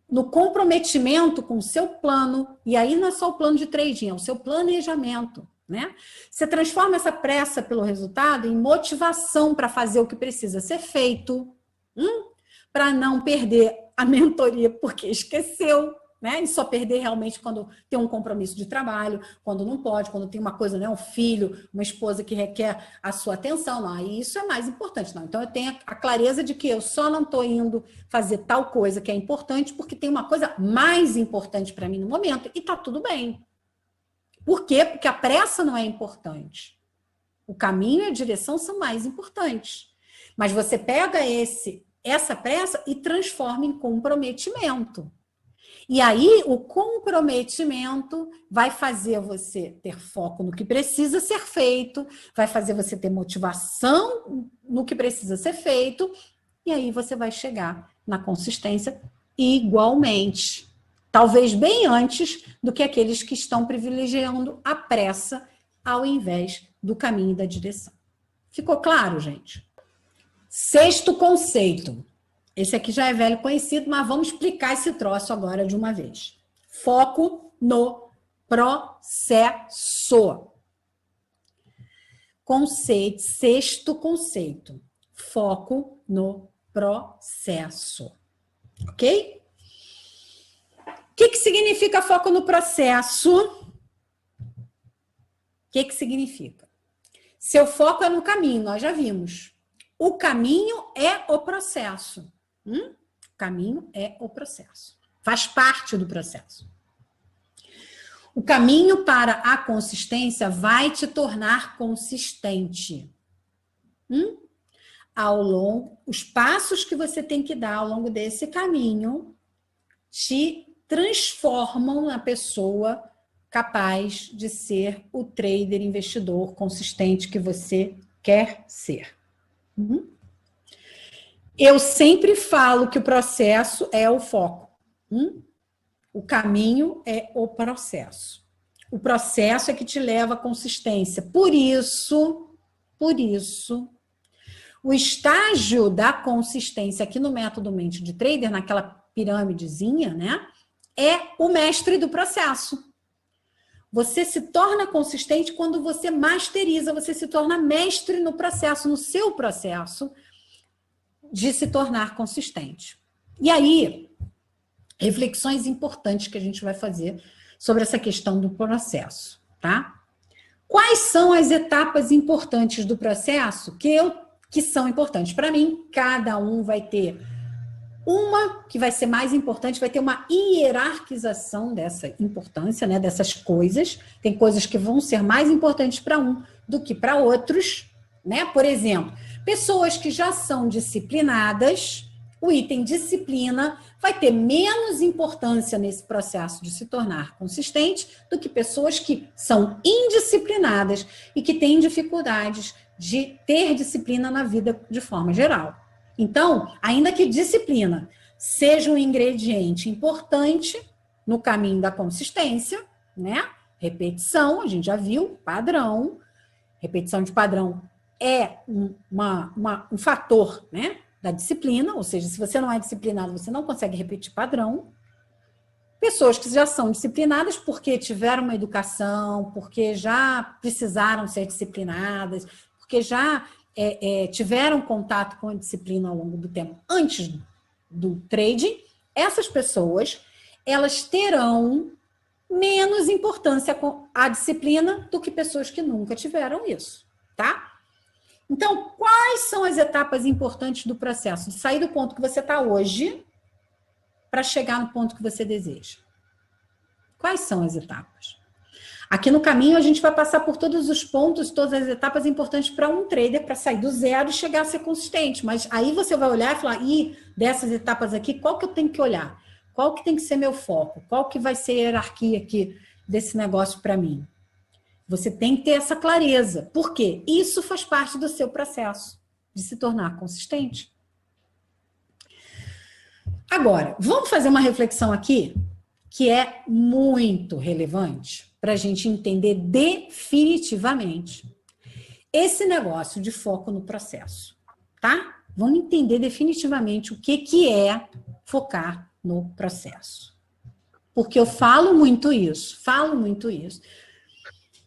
Speaker 1: No comprometimento com o seu plano, e aí não é só o plano de trading, é o seu planejamento. Né? Você transforma essa pressa pelo resultado em motivação para fazer o que precisa ser feito, para não perder a mentoria porque esqueceu, né? E só perder realmente quando tem um compromisso de trabalho, quando não pode, quando tem uma coisa, né? Um filho, uma esposa que requer a sua atenção, aí isso é mais importante. Não. Então eu tenho a clareza de que eu só não estou indo fazer tal coisa que é importante porque tem uma coisa mais importante para mim no momento e está tudo bem. Por quê? Porque a pressa não é importante. O caminho e a direção são mais importantes. Mas você pega essa pressa e transforma em comprometimento. E aí, o comprometimento vai fazer você ter foco no que precisa ser feito, vai fazer você ter motivação no que precisa ser feito, e aí você vai chegar na consistência igualmente. Talvez bem antes do que aqueles que estão privilegiando a pressa ao invés do caminho e da direção. Ficou claro, gente? Sexto conceito. Esse aqui já é velho conhecido, mas vamos explicar esse troço agora de uma vez. Foco no processo. Sexto conceito. Foco no processo. Ok? O que significa foco no processo? O que significa? Seu foco é no caminho, nós já vimos. O caminho é o processo. O caminho é o processo. Faz parte do processo. O caminho para a consistência vai te tornar consistente. Os passos que você tem que dar ao longo desse caminho te transformam na pessoa capaz de ser o trader investidor consistente que você quer ser. Eu sempre falo que o processo é o foco. O caminho é o processo. O processo é que te leva à consistência. Por isso, o estágio da consistência aqui no método Mente de Trader, naquela pirâmidezinha, né? É o mestre do processo. Você se torna consistente quando você masteriza, você se torna mestre no processo, no seu processo, de se tornar consistente. E aí, reflexões importantes que a gente vai fazer sobre essa questão do processo, tá? Quais são as etapas importantes do processo que são importantes para mim? Cada um vai ter uma que vai ser mais importante, vai ter uma hierarquização dessa importância, né, dessas coisas. Tem coisas que vão ser mais importantes para um do que para outros, né? Por exemplo, pessoas que já são disciplinadas, o item disciplina vai ter menos importância nesse processo de se tornar consistente do que pessoas que são indisciplinadas e que têm dificuldades de ter disciplina na vida de forma geral. Então, ainda que disciplina seja um ingrediente importante no caminho da consistência, né? Repetição, a gente já viu, padrão. Repetição de padrão é um fator, né, da disciplina, ou seja, se você não é disciplinado, você não consegue repetir padrão. Pessoas que já são disciplinadas porque tiveram uma educação, porque já precisaram ser disciplinadas, porque já tiveram contato com a disciplina ao longo do tempo antes do trading, essas pessoas, elas terão menos importância com a disciplina do que pessoas que nunca tiveram isso, tá? Então, quais são as etapas importantes do processo? De sair do ponto que você está hoje para chegar no ponto que você deseja. Quais são as etapas? Aqui no caminho, a gente vai passar por todos os pontos, todas as etapas importantes para um trader, para sair do zero e chegar a ser consistente. Mas aí você vai olhar e falar, dessas etapas aqui, qual que eu tenho que olhar? Qual que tem que ser meu foco? Qual que vai ser a hierarquia aqui desse negócio para mim? Você tem que ter essa clareza. Por quê? Isso faz parte do seu processo de se tornar consistente. Agora, vamos fazer uma reflexão aqui que é muito relevante para a gente entender definitivamente esse negócio de foco no processo, tá? Vamos entender definitivamente o que é focar no processo. Porque eu falo muito isso.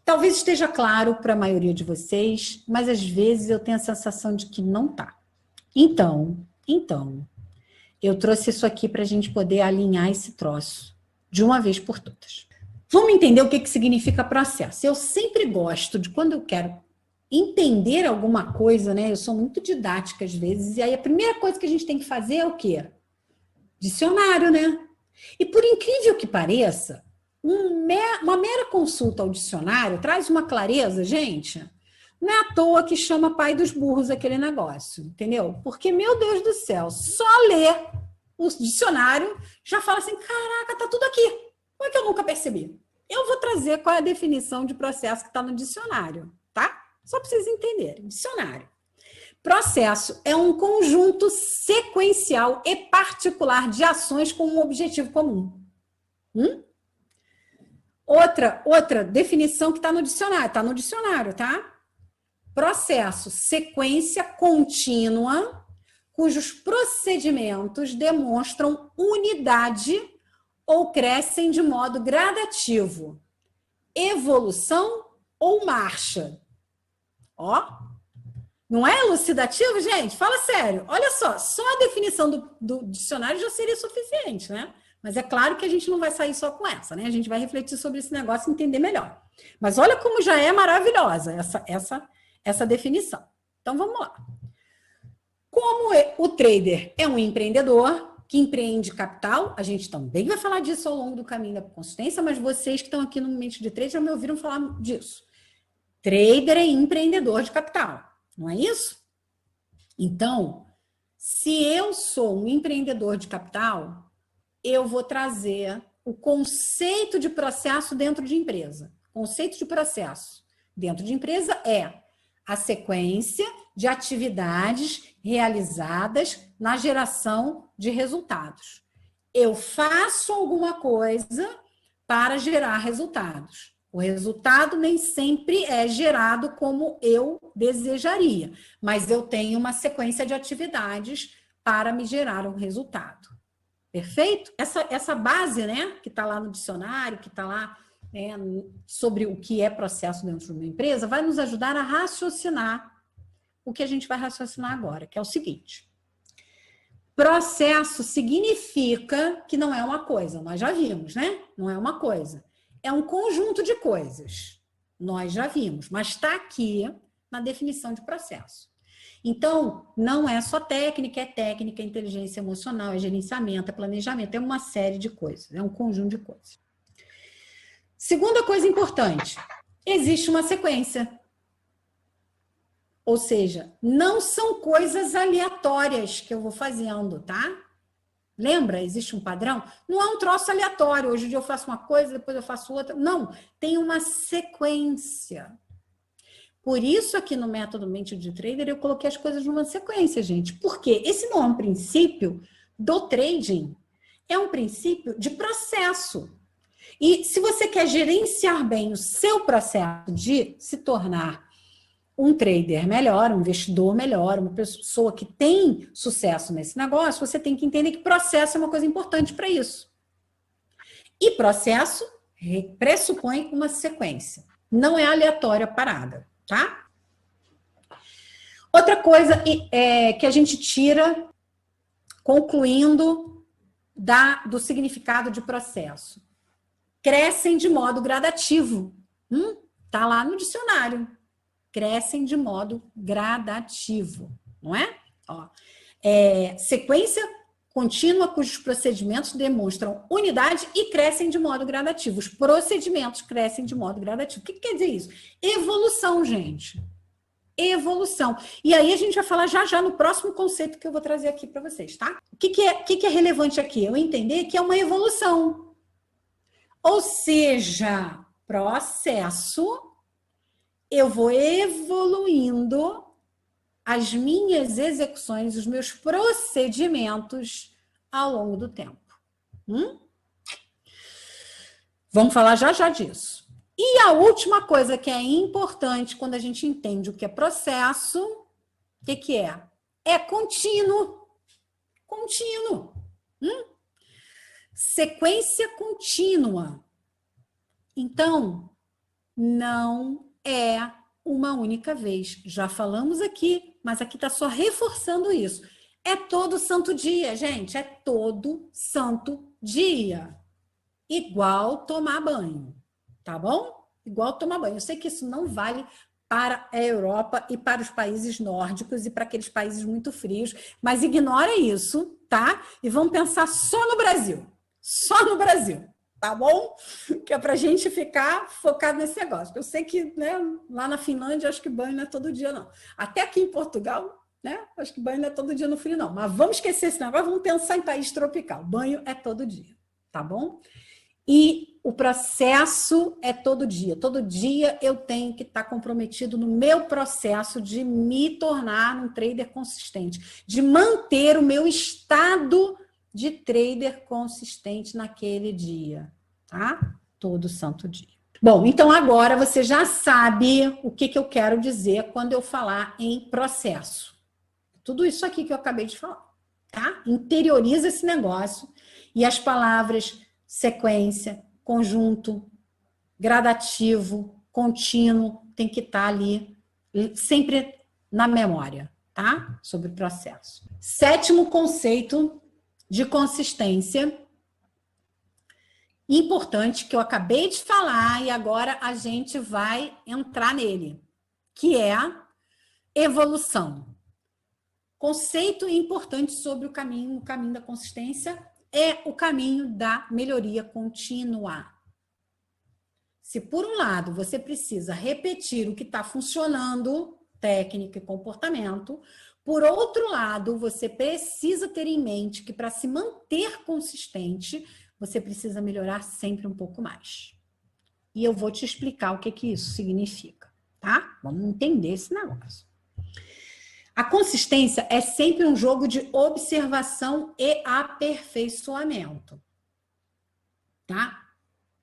Speaker 1: Talvez esteja claro para a maioria de vocês, mas às vezes eu tenho a sensação de que não tá. Então, eu trouxe isso aqui para a gente poder alinhar esse troço de uma vez por todas. Vamos entender o que significa processo. Eu sempre gosto de, quando eu quero entender alguma coisa, né? Eu sou muito didática às vezes, e aí a primeira coisa que a gente tem que fazer é o quê? Dicionário, né? E por incrível que pareça, uma mera consulta ao dicionário traz uma clareza, gente. Não é à toa que chama pai dos burros aquele negócio, entendeu? Porque, meu Deus do céu, só ler o dicionário já fala assim, caraca, tá tudo aqui. Como é que eu nunca percebi? Eu vou trazer qual é a definição de processo que está no dicionário, tá? Só para vocês entenderem. Dicionário. Processo é um conjunto sequencial e particular de ações com um objetivo comum. Outra definição que está no dicionário, tá? Processo, sequência contínua, cujos procedimentos demonstram unidade ou crescem de modo gradativo, evolução ou marcha. Ó, não é elucidativo, gente? Fala sério. Olha só a definição do dicionário já seria suficiente, né? Mas é claro que a gente não vai sair só com essa, né? A gente vai refletir sobre esse negócio e entender melhor. Mas olha como já é maravilhosa essa definição. Então, vamos lá. Como o trader é um empreendedor que empreende capital, a gente também vai falar disso ao longo do caminho da consistência, mas vocês que estão aqui no Mente de Trade já me ouviram falar disso. Trader é empreendedor de capital, não é isso? Então, se eu sou um empreendedor de capital, eu vou trazer o conceito de processo dentro de empresa. O conceito de processo dentro de empresa é a sequência de atividades realizadas na geração de resultados. Eu faço alguma coisa para gerar resultados. O resultado nem sempre é gerado como eu desejaria, mas eu tenho uma sequência de atividades para me gerar um resultado. Perfeito? Essa base, né, que está lá no dicionário, que está lá, né, sobre o que é processo dentro de uma empresa, vai nos ajudar a raciocinar o que a gente vai raciocinar agora, que é o seguinte. Processo significa que não é uma coisa, nós já vimos, né? Não é uma coisa. É um conjunto de coisas. Nós já vimos, mas está aqui na definição de processo. Então, não é só técnica, é inteligência emocional, é gerenciamento, é planejamento, é uma série de coisas, é um conjunto de coisas. Segunda coisa importante, existe uma sequência. Ou seja, não são coisas aleatórias que eu vou fazendo, tá? Lembra? Existe um padrão? Não é um troço aleatório. Hoje eu faço uma coisa, depois eu faço outra. Não, tem uma sequência. Por isso, aqui no método Mente de Trader, eu coloquei as coisas numa sequência, gente. Porque esse não é um princípio do trading. É um princípio de processo. E se você quer gerenciar bem o seu processo de se tornar um trader melhor, um investidor melhor, uma pessoa que tem sucesso nesse negócio, você tem que entender que processo é uma coisa importante para isso. E processo pressupõe uma sequência. Não é aleatória a parada, tá? Outra coisa que a gente tira, concluindo do significado de processo. Crescem de modo gradativo. Tá lá no dicionário. Crescem de modo gradativo, não é? Sequência contínua cujos procedimentos demonstram unidade e crescem de modo gradativo. Os procedimentos crescem de modo gradativo. O que quer dizer isso? Evolução, gente. Evolução. E aí a gente vai falar já no próximo conceito que eu vou trazer aqui para vocês, tá? O que é relevante aqui? Eu entender que é uma evolução. Ou seja, processo, eu vou evoluindo as minhas execuções, os meus procedimentos ao longo do tempo. Vamos falar já disso. E a última coisa que é importante quando a gente entende o que é processo, o que é? É contínuo. Contínuo. Sequência contínua. Então, não é uma única vez. Já falamos aqui, mas aqui está só reforçando isso. É todo santo dia, gente. É todo santo dia. Igual tomar banho, tá bom? Igual tomar banho. Eu sei que isso não vale para a Europa e para os países nórdicos e para aqueles países muito frios, mas ignora isso, tá? E vamos pensar só no Brasil. Só no Brasil. Tá bom? Que é pra gente ficar focado nesse negócio. Eu sei que, né, lá na Finlândia, acho que banho não é todo dia, não. Até aqui em Portugal, né, acho que banho não é todo dia no frio, não. Mas vamos esquecer esse negócio, vamos pensar em país tropical. Banho é todo dia, tá bom? E o processo é todo dia. Todo dia eu tenho que estar comprometido no meu processo de me tornar um trader consistente, de manter o meu estado de trader consistente naquele dia, tá? Todo santo dia. Bom, então agora você já sabe o que eu quero dizer quando eu falar em processo. Tudo isso aqui que eu acabei de falar, tá? Interioriza esse negócio e as palavras sequência, conjunto, gradativo, contínuo, tem que estar ali sempre na memória, tá? Sobre o processo. Sétimo conceito de consistência importante que eu acabei de falar e agora a gente vai entrar nele, que é a evolução. Conceito importante sobre o caminho da consistência é o caminho da melhoria contínua. Se por um lado você precisa repetir o que está funcionando, técnica e comportamento, por outro lado, você precisa ter em mente que para se manter consistente, você precisa melhorar sempre um pouco mais. E eu vou te explicar o que isso significa, tá? Vamos entender esse negócio. A consistência é sempre um jogo de observação e aperfeiçoamento, tá?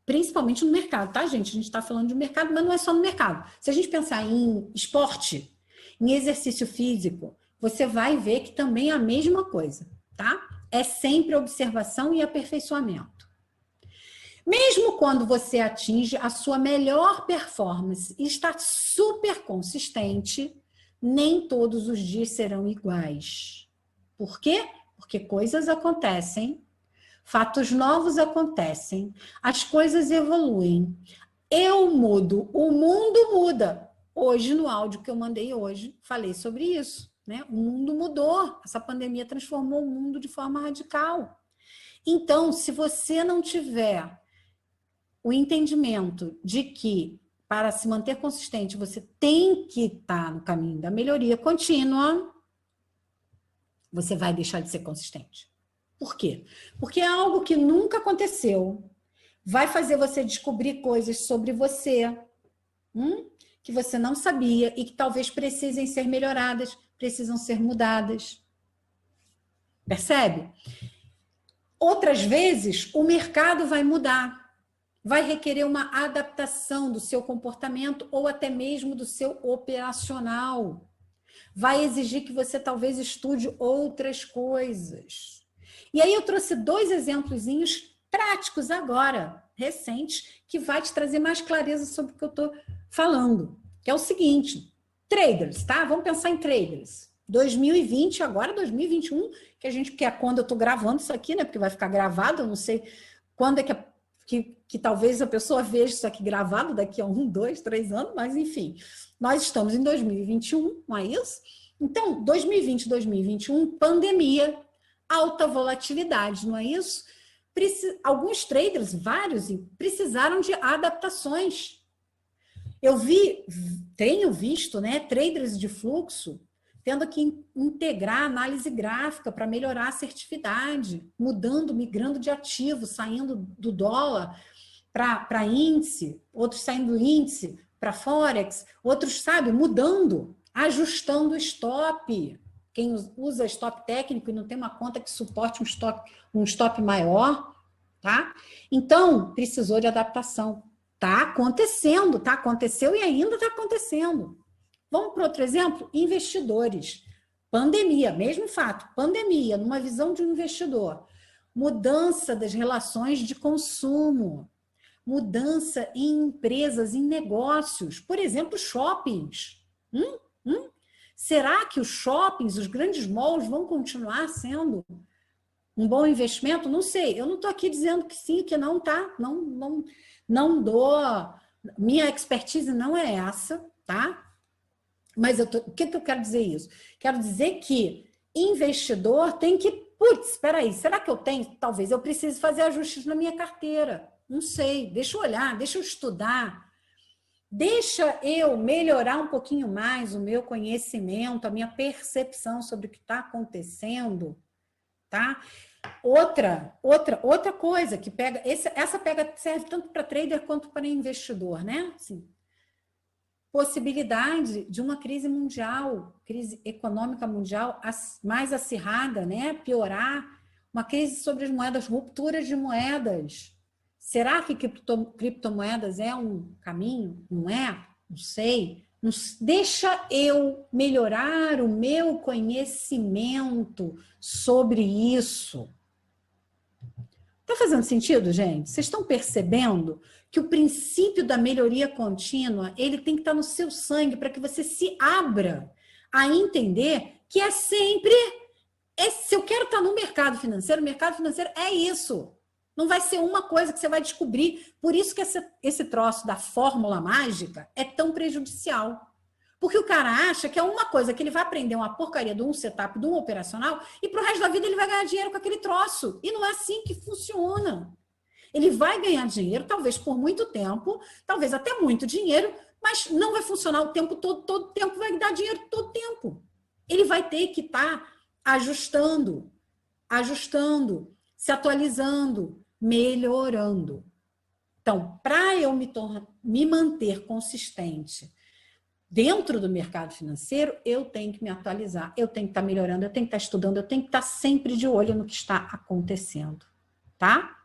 Speaker 1: Principalmente no mercado, tá, gente? A gente está falando de mercado, mas não é só no mercado. Se a gente pensar em esporte, em exercício físico, você vai ver que também é a mesma coisa, tá? É sempre observação e aperfeiçoamento. Mesmo quando você atinge a sua melhor performance e está super consistente, nem todos os dias serão iguais. Por quê? porque coisas acontecem, fatos novos acontecem, as coisas evoluem. Eu mudo, o mundo muda. Hoje, no áudio que eu mandei hoje, falei sobre isso, né? O mundo mudou, essa pandemia transformou o mundo de forma radical. Então, se você não tiver o entendimento de que, para se manter consistente, você tem que estar no caminho da melhoria contínua, você vai deixar de ser consistente. Por quê? Porque é algo que nunca aconteceu. Vai fazer você descobrir coisas sobre você, que você não sabia e que talvez precisem ser melhoradas, precisam ser mudadas. Percebe? Outras vezes, o mercado vai mudar, vai requerer uma adaptação do seu comportamento ou até mesmo do seu operacional. Vai exigir que você talvez estude outras coisas. E aí eu trouxe 2 exemplozinhos práticos agora, recentes, que vai te trazer mais clareza sobre o que eu estou falando. Que é o seguinte, traders, tá? Vamos pensar em traders. 2020, agora 2021, que é quando eu estou gravando isso aqui, né? Porque vai ficar gravado, eu não sei quando é que talvez a pessoa veja isso aqui gravado daqui a 1, 2, 3 anos, mas enfim, nós estamos em 2021, não é isso? Então, 2020, 2021, pandemia, alta volatilidade, não é isso? Alguns traders, vários, precisaram de adaptações. Eu tenho visto, né, traders de fluxo tendo que integrar análise gráfica para melhorar a assertividade, migrando de ativo, saindo do dólar para índice, outros saindo do índice para Forex, outros, sabe, mudando, ajustando o stop. Quem usa stop técnico e não tem uma conta que suporte um stop maior, tá? Então, precisou de adaptação. Aconteceu e ainda está acontecendo. Vamos para outro exemplo? Investidores. Pandemia, mesmo fato, pandemia, numa visão de um investidor. Mudança das relações de consumo. Mudança em empresas, em negócios. Por exemplo, shoppings. Será que os shoppings, os grandes malls vão continuar sendo um bom investimento? Não sei. Eu não estou aqui dizendo que sim, que não, tá? Não dou... Minha expertise não é essa, tá? Mas o que eu quero dizer isso? Quero dizer que investidor tem que... Putz, espera aí, será que eu tenho? Talvez eu precise fazer ajustes na minha carteira. Não sei, deixa eu olhar, deixa eu estudar. Deixa eu melhorar um pouquinho mais o meu conhecimento, a minha percepção sobre o que está acontecendo, tá? Outra coisa que pega... Essa serve tanto para trader quanto para investidor, né? Assim, possibilidade de uma crise mundial, crise econômica mundial mais acirrada, né? Piorar, uma crise sobre as moedas, rupturas de moedas. Será que criptomoedas é um caminho? Não é? Não sei. Deixa eu melhorar o meu conhecimento sobre isso. Está fazendo sentido, gente? Vocês estão percebendo que o princípio da melhoria contínua, ele tem que estar no seu sangue para que você se abra a entender que é sempre... se eu quero estar no mercado financeiro, o mercado financeiro é isso. Não vai ser uma coisa que você vai descobrir. Por isso que esse troço da fórmula mágica é tão prejudicial. Porque o cara acha que é uma coisa que ele vai aprender uma porcaria de um setup, de um operacional, e pro resto da vida ele vai ganhar dinheiro com aquele troço. E não é assim que funciona. Ele vai ganhar dinheiro, talvez por muito tempo, talvez até muito dinheiro, mas não vai funcionar o tempo todo tempo vai dar dinheiro todo tempo. Ele vai ter que estar ajustando, se atualizando, melhorando. Então, para eu me manter consistente dentro do mercado financeiro, eu tenho que me atualizar, eu tenho que estar melhorando, eu tenho que estar estudando, eu tenho que estar sempre de olho no que está acontecendo, tá?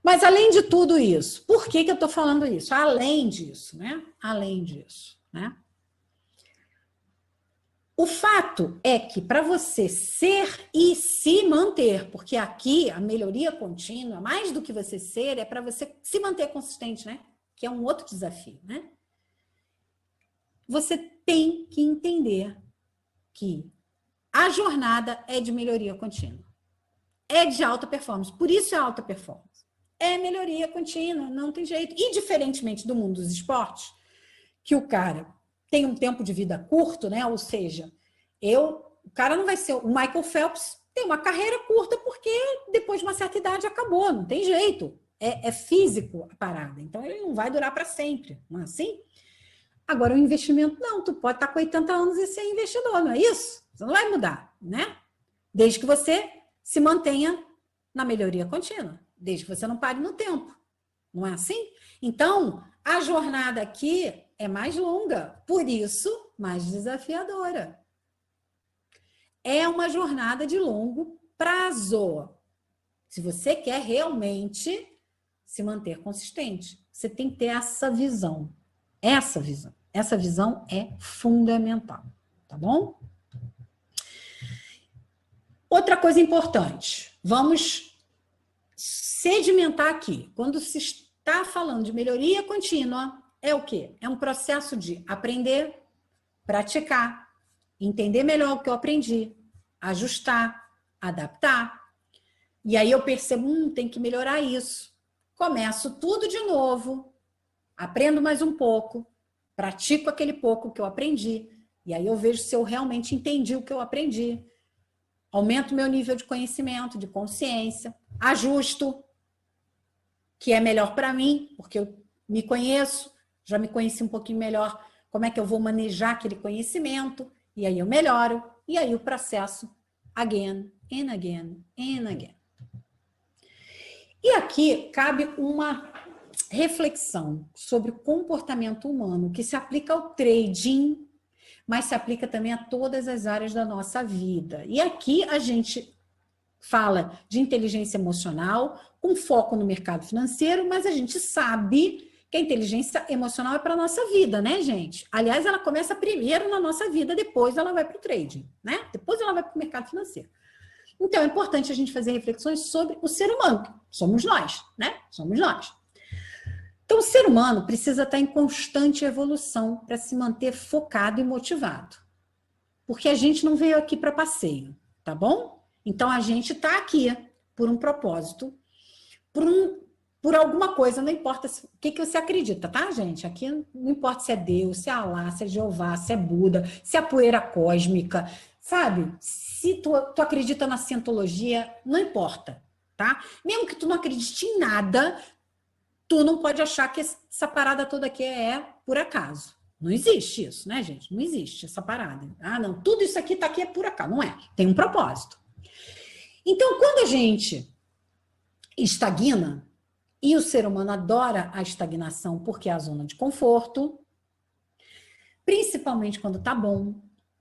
Speaker 1: Mas além de tudo isso, por que eu estou falando isso? Além disso, né? O fato é que para você ser e se manter, porque aqui a melhoria contínua, mais do que você ser, é para você se manter consistente, né? Que é um outro desafio, né? Você tem que entender que A jornada é de melhoria contínua. É de alta performance. Por isso é alta performance. É melhoria contínua, não tem jeito. E diferentemente do mundo dos esportes, que o cara tem um tempo de vida curto, né? Ou seja, o cara não vai ser... O Michael Phelps tem uma carreira curta porque depois de uma certa idade acabou, não tem jeito. É físico a parada. Então, ele não vai durar para sempre, não é assim? Agora, o investimento, não. Tu pode estar com 80 anos e ser investidor, não é isso? Você não vai mudar, né? Desde que você se mantenha na melhoria contínua. Desde que você não pare no tempo. Não é assim? Então, a jornada aqui é mais longa. Por isso, mais desafiadora. É uma jornada de longo prazo. Se você quer realmente se manter consistente, você tem que ter essa visão. Essa visão. Essa visão é fundamental. Tá bom? Outra coisa importante. Vamos sedimentar aqui. Quando se está falando de melhoria contínua, é o quê? É um processo de aprender, praticar, entender melhor o que eu aprendi, ajustar, adaptar. E aí eu percebo, tem que melhorar isso. Começo tudo de novo, aprendo mais um pouco, pratico aquele pouco que eu aprendi, e aí eu vejo se eu realmente entendi o que eu aprendi. Aumento meu nível de conhecimento, de consciência, ajusto, que é melhor para mim, porque eu me conheço, já me conheci um pouquinho melhor, como é que eu vou manejar aquele conhecimento, e aí eu melhoro, e aí o processo again and again and again. E aqui cabe uma reflexão sobre o comportamento humano que se aplica ao trading, mas se aplica também a todas as áreas da nossa vida. E aqui a gente fala de inteligência emocional, com foco no mercado financeiro, mas a gente sabe que a inteligência emocional é para a nossa vida, né, gente? Aliás, ela começa primeiro na nossa vida, depois ela vai para o trading, né? Depois ela vai para o mercado financeiro. Então, é importante a gente fazer reflexões sobre o ser humano, que somos nós, né? Somos nós. Então, o ser humano precisa estar em constante evolução para se manter focado e motivado. Porque a gente não veio aqui para passeio, tá bom? Então, a gente está aqui por um propósito, por alguma coisa, não importa o que você acredita, tá, gente? Aqui não importa se é Deus, se é Alá, se é Jeová, se é Buda, se é a poeira cósmica, sabe? Se tu acredita na cientologia, não importa, tá? Mesmo que tu não acredite em nada, tu não pode achar que essa parada toda aqui é por acaso. Não existe isso, né, gente? Não existe essa parada. Ah, não, tudo isso aqui tá aqui é por acaso. Não é. Tem um propósito. Então, quando a gente estagna, e o ser humano adora a estagnação porque é a zona de conforto, principalmente quando tá bom,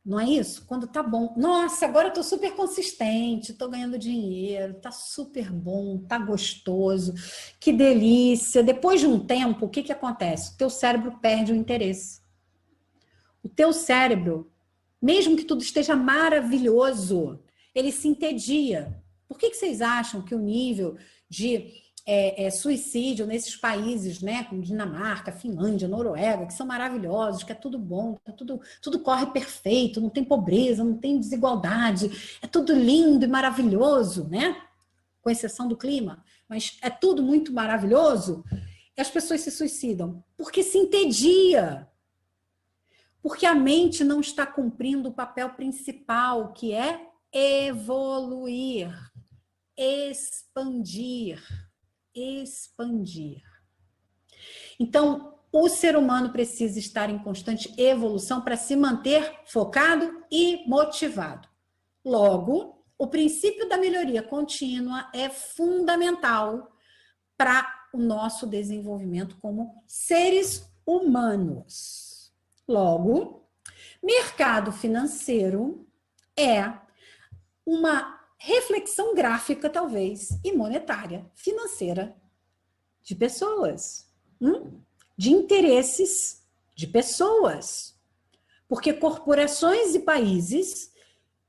Speaker 1: não é isso? Quando tá bom. Nossa, agora eu tô super consistente, tô ganhando dinheiro, tá super bom, tá gostoso, que delícia. Depois de um tempo, o que acontece? O teu cérebro perde o interesse. O teu cérebro, mesmo que tudo esteja maravilhoso, ele se entedia. Por que vocês acham que o nível de suicídio nesses países, né, como Dinamarca, Finlândia, Noruega, que são maravilhosos, que é tudo bom, que tudo corre perfeito, não tem pobreza, não tem desigualdade, é tudo lindo e maravilhoso, né? Com exceção do clima, mas é tudo muito maravilhoso, e as pessoas se suicidam porque se entedia. Porque a mente não está cumprindo o papel principal, que é evoluir, expandir. Então, o ser humano precisa estar em constante evolução para se manter focado e motivado. Logo, o princípio da melhoria contínua é fundamental para o nosso desenvolvimento como seres humanos. Logo, mercado financeiro é uma reflexão gráfica, talvez, e monetária, financeira, de pessoas, de interesses de pessoas. Porque corporações e países,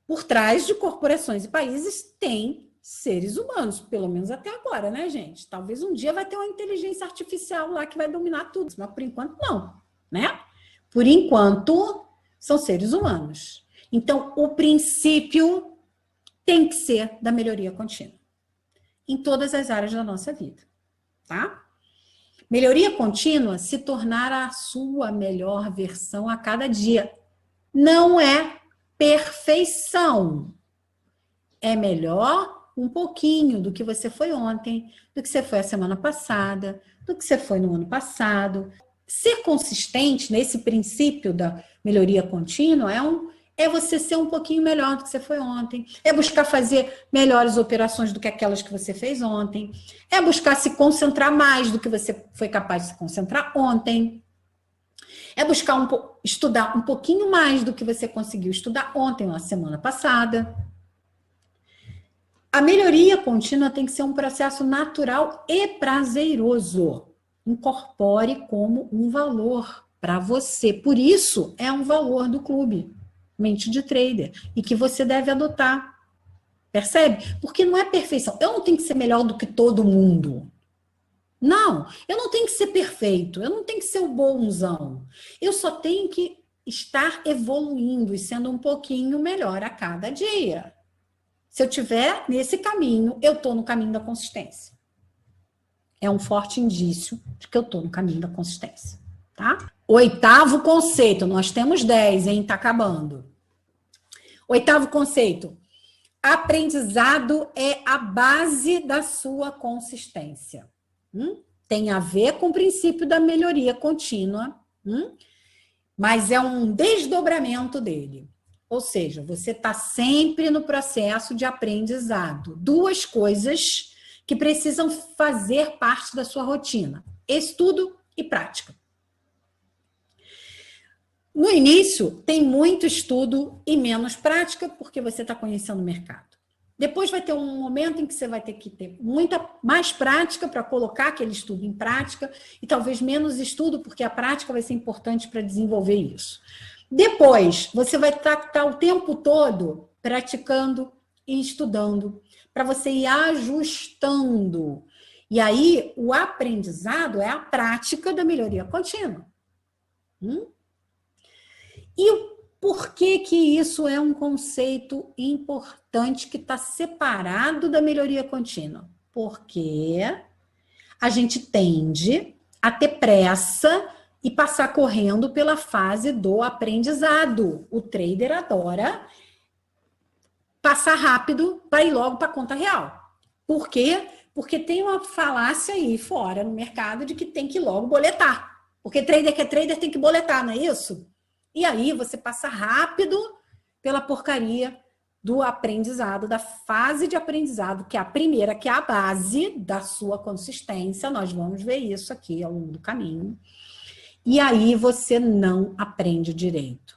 Speaker 1: por trás de corporações e países, tem seres humanos, pelo menos até agora, né, gente? Talvez um dia vai ter uma inteligência artificial lá que vai dominar tudo, mas por enquanto não, né? Por enquanto, são seres humanos. Então, o princípio tem que ser da melhoria contínua, em todas as áreas da nossa vida, tá? Melhoria contínua, se tornar a sua melhor versão a cada dia. Não é perfeição. É melhor um pouquinho do que você foi ontem, do que você foi a semana passada, do que você foi no ano passado. Ser consistente nesse princípio da melhoria contínua é você ser um pouquinho melhor do que você foi ontem, é buscar fazer melhores operações do que aquelas que você fez ontem, é buscar se concentrar mais do que você foi capaz de se concentrar ontem, é buscar estudar um pouquinho mais do que você conseguiu estudar ontem ou na semana passada. A melhoria contínua tem que ser um processo natural e prazeroso. Incorpore como um valor para você. Por isso, é um valor do clube Mente de Trader e que você deve adotar. Percebe? Porque não é perfeição. Eu não tenho que ser melhor do que todo mundo. Não, eu não tenho que ser perfeito. Eu não tenho que ser o bonzão. Eu só tenho que estar evoluindo e sendo um pouquinho melhor a cada dia. Se eu estiver nesse caminho, eu estou no caminho da consistência. É um forte indício de que eu estou no caminho da consistência, tá? 8º conceito, nós temos 10, hein? Tá acabando. 8º conceito, aprendizado é a base da sua consistência. Tem a ver com o princípio da melhoria contínua, mas é um desdobramento dele. Ou seja, você está sempre no processo de aprendizado. 2 coisas que precisam fazer parte da sua rotina: estudo e prática. No início, tem muito estudo e menos prática, porque você está conhecendo o mercado. Depois vai ter um momento em que você vai ter que ter muita mais prática para colocar aquele estudo em prática e talvez menos estudo, porque a prática vai ser importante para desenvolver isso. Depois, você vai estar o tempo todo praticando e estudando, para você ir ajustando. E aí, o aprendizado é a prática da melhoria contínua. E por que que isso é um conceito importante que está separado da melhoria contínua? Porque a gente tende a ter pressa e passar correndo pela fase do aprendizado. O trader adora passar rápido para ir logo para a conta real. Por quê? Porque tem uma falácia aí fora no mercado de que tem que logo boletar. Porque trader que é trader tem que boletar, não é isso? E aí você passa rápido pela porcaria do aprendizado, da fase de aprendizado, que é a primeira, que é a base da sua consistência. Nós vamos ver isso aqui ao longo do caminho. E aí você não aprende direito.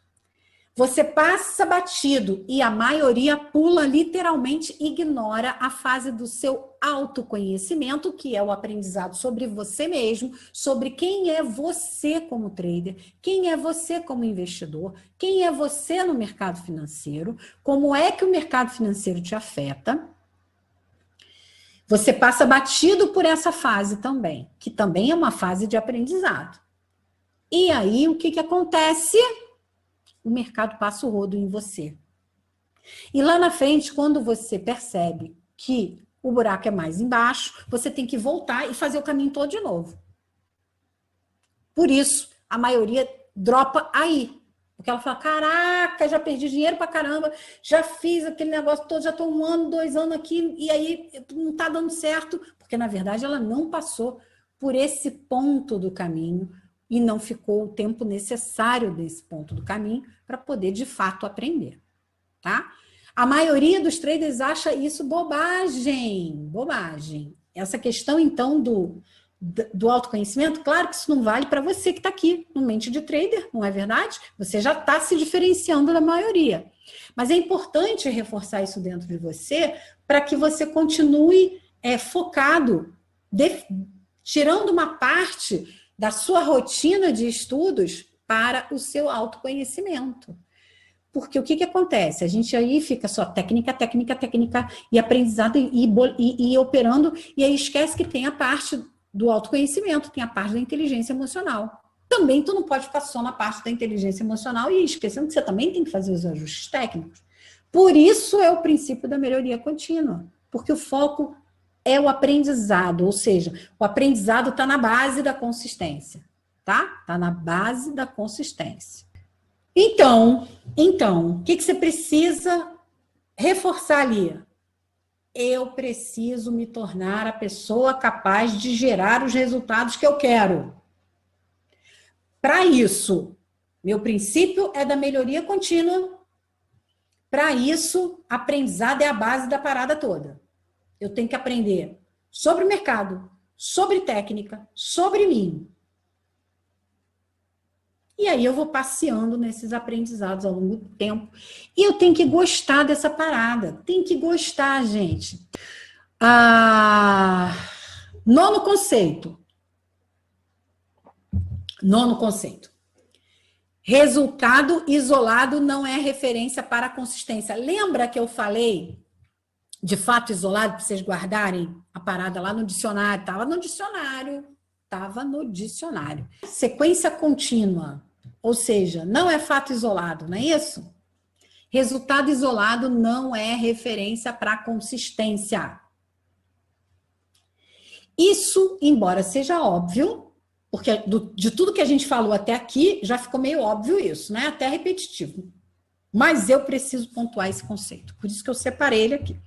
Speaker 1: Você passa batido e a maioria pula, literalmente ignora a fase do seu autoconhecimento, que é o aprendizado sobre você mesmo, sobre quem é você como trader, quem é você como investidor, quem é você no mercado financeiro, como é que o mercado financeiro te afeta. Você passa batido por essa fase também, que também é uma fase de aprendizado. E aí, o que acontece? O mercado passa o rodo em você. E lá na frente, quando você percebe que o buraco é mais embaixo, você tem que voltar e fazer o caminho todo de novo. Por isso, a maioria dropa aí. Porque ela fala, caraca, já perdi dinheiro pra caramba, já fiz aquele negócio todo, já estou 1 ano, 2 anos aqui, e aí não está dando certo. Porque, na verdade, ela não passou por esse ponto do caminho e não ficou o tempo necessário desse ponto do caminho para poder, de fato, aprender, tá? A maioria dos traders acha isso bobagem, bobagem. Essa questão, então, do autoconhecimento, claro que isso não vale para você que está aqui no Mente de Trader, não é verdade? Você já está se diferenciando da maioria. Mas é importante reforçar isso dentro de você para que você continue focado, tirando uma parte da sua rotina de estudos para o seu autoconhecimento. Porque o que acontece? A gente aí fica só técnica, técnica, técnica e aprendizado e operando, e aí esquece que tem a parte do autoconhecimento, tem a parte da inteligência emocional. também tu não pode ficar só na parte da inteligência emocional e esquecendo que você também tem que fazer os ajustes técnicos. Por isso é o princípio da melhoria contínua, porque o foco é o aprendizado, ou seja, o aprendizado está na base da consistência, tá? Está na base da consistência. Então, o que você precisa reforçar ali? Eu preciso me tornar a pessoa capaz de gerar os resultados que eu quero. Para isso, meu princípio é da melhoria contínua. Para isso, aprendizado é a base da parada toda. Eu tenho que aprender sobre o mercado, sobre técnica, sobre mim. E aí eu vou passeando nesses aprendizados ao longo do tempo. E eu tenho que gostar dessa parada. Tem que gostar, gente. Nono conceito. Resultado isolado não é referência para a consistência. Lembra que eu falei de fato isolado, para vocês guardarem a parada lá no dicionário? Estava no dicionário. Sequência contínua, ou seja, não é fato isolado, não é isso? Resultado isolado não é referência para consistência. Isso, embora seja óbvio, porque de tudo que a gente falou até aqui, já ficou meio óbvio isso, né? Até repetitivo. Mas eu preciso pontuar esse conceito. Por isso que eu separei ele aqui.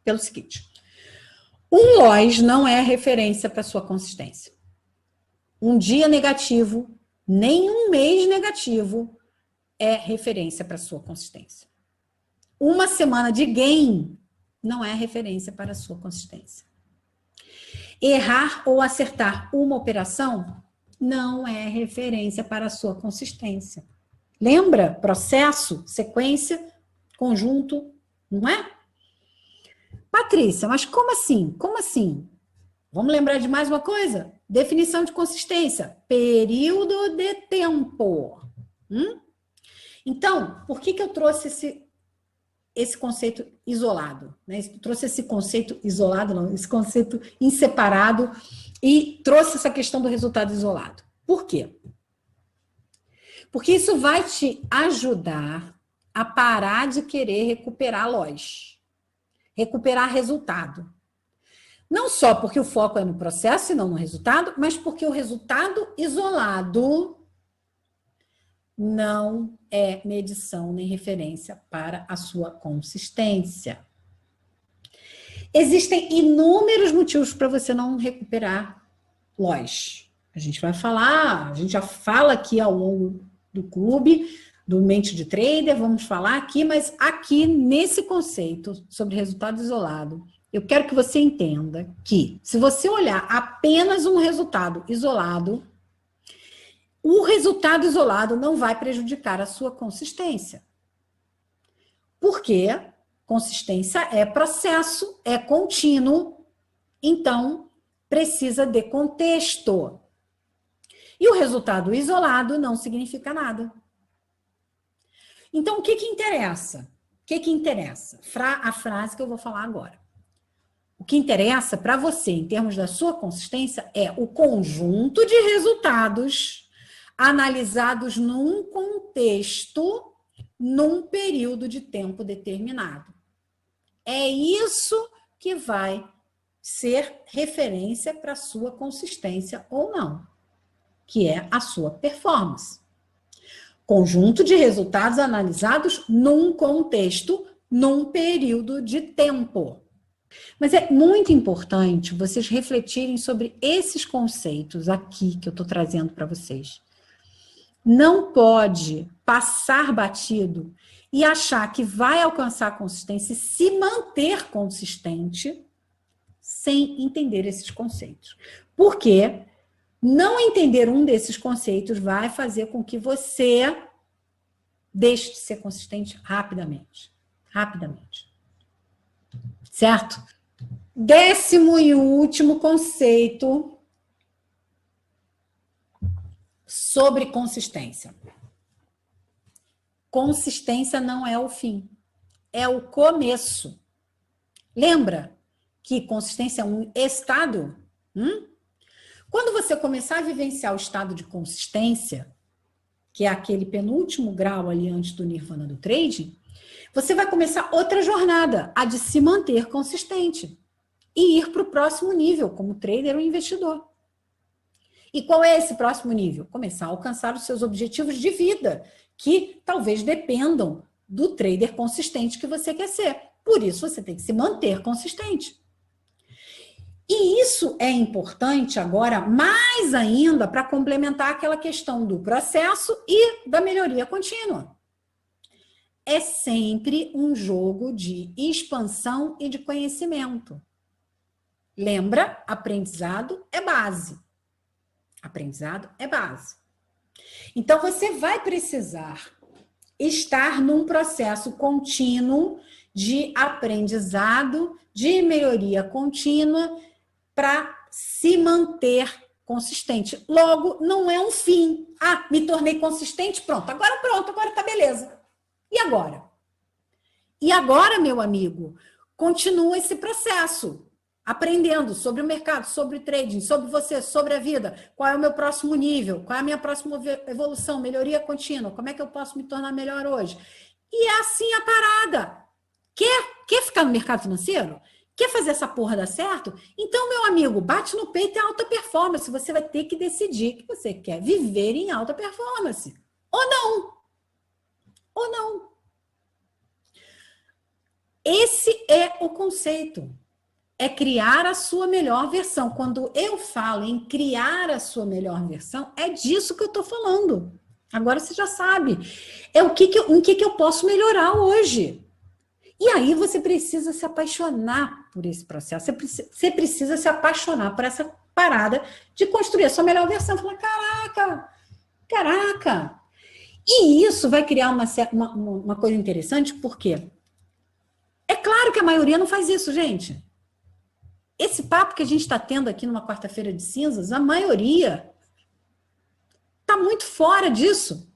Speaker 1: Pelo seguinte. Um loss não é referência para sua consistência. Um dia negativo, nem um mês negativo é referência para sua consistência. Uma semana de gain não é referência para a sua consistência. Errar ou acertar uma operação não é referência para a sua consistência. Lembra? Processo, sequência, conjunto, não é? Patrícia, mas como assim? Como assim? Vamos lembrar de mais uma coisa? Definição de consistência. Período de tempo. Então, por que eu trouxe esse conceito isolado? Né? Trouxe esse conceito isolado, não, esse conceito inseparado e trouxe essa questão do resultado isolado. Por quê? Porque isso vai te ajudar a parar de querer recuperar loja, recuperar resultado. Não só porque o foco é no processo e não no resultado, mas porque o resultado isolado não é medição nem referência para a sua consistência. Existem inúmeros motivos para você não recuperar loja. A gente vai falar, a gente já fala aqui ao longo do clube, do Mente de Trader, vamos falar aqui, mas aqui nesse conceito sobre resultado isolado, eu quero que você entenda que se você olhar apenas um resultado isolado, o resultado isolado não vai prejudicar a sua consistência. Porque consistência é processo, é contínuo, então precisa de contexto. E o resultado isolado não significa nada. Então, o que interessa? O que interessa? A frase que eu vou falar agora. O que interessa para você, em termos da sua consistência, é o conjunto de resultados analisados num contexto, num período de tempo determinado. É isso que vai ser referência para a sua consistência ou não, que é a sua performance. Conjunto de resultados analisados num contexto, num período de tempo. Mas é muito importante vocês refletirem sobre esses conceitos aqui que eu estou trazendo para vocês. Não pode passar batido e achar que vai alcançar a consistência e se manter consistente sem entender esses conceitos. Porque não entender um desses conceitos vai fazer com que você deixe de ser consistente rapidamente. Rapidamente. Certo? 10º e último conceito sobre consistência. Consistência não é o fim, é o começo. Lembra que consistência é um estado? Quando você começar a vivenciar o estado de consistência, que é aquele penúltimo grau ali antes do nirvana do trading, você vai começar outra jornada, a de se manter consistente e ir para o próximo nível, como trader ou investidor. E qual é esse próximo nível? Começar a alcançar os seus objetivos de vida, que talvez dependam do trader consistente que você quer ser. Por isso, você tem que se manter consistente. E isso é importante agora, mais ainda, para complementar aquela questão do processo e da melhoria contínua. É sempre um jogo de expansão e de conhecimento. Lembra? Aprendizado é base. Aprendizado é base. Então, você vai precisar estar num processo contínuo de aprendizado, de melhoria contínua, para se manter consistente. Logo, não é um fim. Ah, me tornei consistente, pronto, agora tá beleza. E agora? E agora, meu amigo, continua esse processo, aprendendo sobre o mercado, sobre o trading, sobre você, sobre a vida, qual é o meu próximo nível, qual é a minha próxima evolução, melhoria contínua, como é que eu posso me tornar melhor hoje? E é assim a parada. Quer ficar no mercado financeiro? Quer fazer essa porra dar certo? Então, meu amigo, bate no peito e é alta performance. Você vai ter que decidir que você quer viver em alta performance. Ou não. Ou não. Esse é o conceito. É criar a sua melhor versão. Quando eu falo em criar a sua melhor versão, é disso que eu estou falando. Agora você já sabe. É em que eu posso melhorar hoje. E aí você precisa se apaixonar por esse processo. Você precisa se apaixonar por essa parada de construir a sua melhor versão. Falar, caraca. E isso vai criar uma coisa interessante, porque é claro que a maioria não faz isso, gente. Esse papo que a gente está tendo aqui numa quarta-feira de cinzas, a maioria está muito fora disso.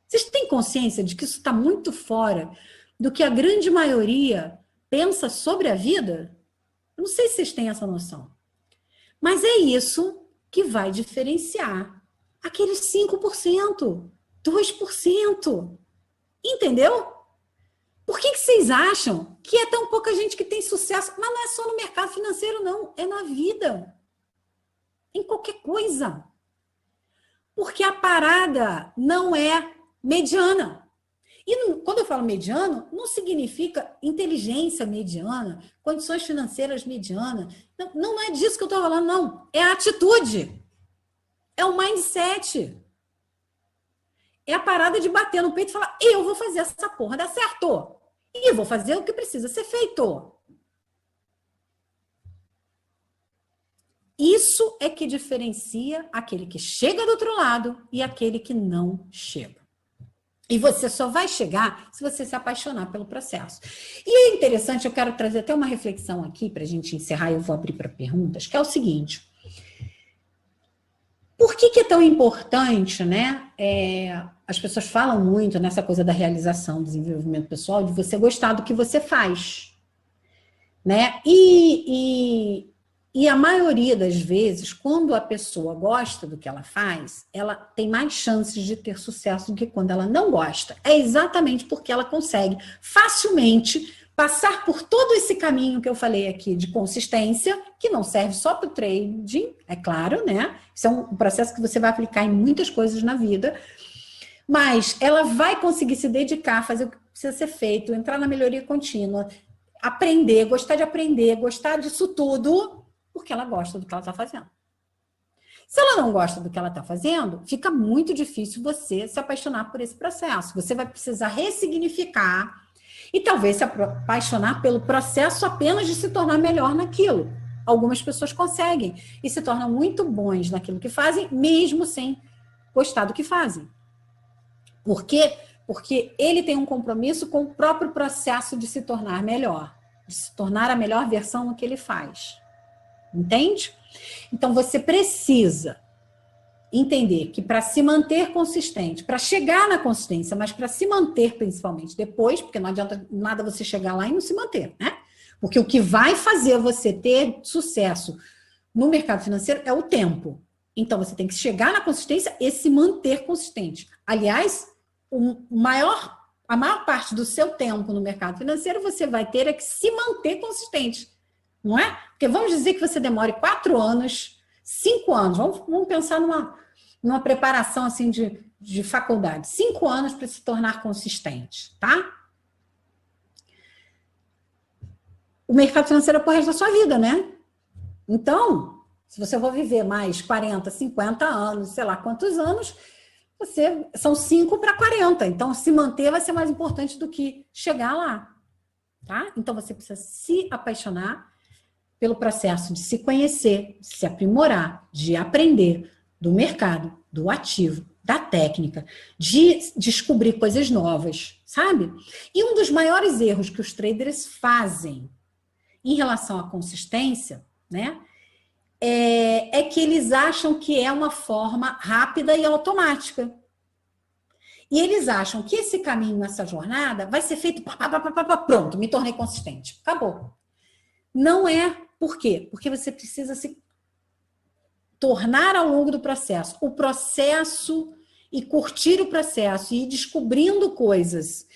Speaker 1: Vocês têm consciência de que isso está muito fora do que a grande maioria pensa sobre a vida? Eu não sei se vocês têm essa noção. Mas é isso que vai diferenciar aqueles 5%, 2%. Entendeu? Por que vocês acham que é tão pouca gente que tem sucesso? Mas não é só no mercado financeiro, não. É na vida. Em qualquer coisa. Porque a parada não é mediana. E quando eu falo mediano, não significa inteligência mediana, condições financeiras medianas. Não é disso que eu estou falando, não. É a atitude. É o mindset. É a parada de bater no peito e falar, eu vou fazer essa porra dar certo. E vou fazer o que precisa ser feito. Isso é que diferencia aquele que chega do outro lado e aquele que não chega. E você só vai chegar se você se apaixonar pelo processo. E é interessante, eu quero trazer até uma reflexão aqui para a gente encerrar, eu vou abrir para perguntas, que é o seguinte. Por que é tão importante, né? As pessoas falam muito nessa coisa da realização, desenvolvimento pessoal, de você gostar do que você faz. Né? E a maioria das vezes, quando a pessoa gosta do que ela faz, ela tem mais chances de ter sucesso do que quando ela não gosta. É exatamente porque ela consegue facilmente passar por todo esse caminho que eu falei aqui de consistência, que não serve só para o trading, é claro, né? Isso é um processo que você vai aplicar em muitas coisas na vida, mas ela vai conseguir se dedicar, fazer o que precisa ser feito, entrar na melhoria contínua, aprender, gostar disso tudo, porque ela gosta do que ela está fazendo. Se ela não gosta do que ela está fazendo, fica muito difícil você se apaixonar por esse processo. Você vai precisar ressignificar e talvez se apaixonar pelo processo apenas de se tornar melhor naquilo. Algumas pessoas conseguem e se tornam muito bons naquilo que fazem, mesmo sem gostar do que fazem. Por quê? Porque ele tem um compromisso com o próprio processo de se tornar melhor, de se tornar a melhor versão do que ele faz. Entende? Então, você precisa entender que para se manter consistente, para chegar na consistência, mas para se manter principalmente depois, porque não adianta nada você chegar lá e não se manter, né? Porque o que vai fazer você ter sucesso no mercado financeiro é o tempo. Então, você tem que chegar na consistência e se manter consistente. Aliás, a maior parte do seu tempo no mercado financeiro você vai ter é que se manter consistente, não é? Porque vamos dizer que você demore 4 anos, 5 anos, vamos pensar numa preparação assim de faculdade, 5 anos para se tornar consistente, tá? O mercado financeiro é pro resto da sua vida, né? Então, se você for viver mais 40, 50 anos, sei lá quantos anos, são 5 para 40. Então, se manter vai ser mais importante do que chegar lá, tá? Então, você precisa se apaixonar pelo processo de se conhecer, de se aprimorar, de aprender do mercado, do ativo, da técnica, de descobrir coisas novas, sabe? E um dos maiores erros que os traders fazem em relação à consistência, né, é que eles acham que é uma forma rápida e automática. E eles acham que esse caminho, essa jornada, vai ser feito, pronto, me tornei consistente. Acabou. Não é. Por quê? Porque você precisa se tornar ao longo do processo. O processo e curtir o processo e ir descobrindo coisas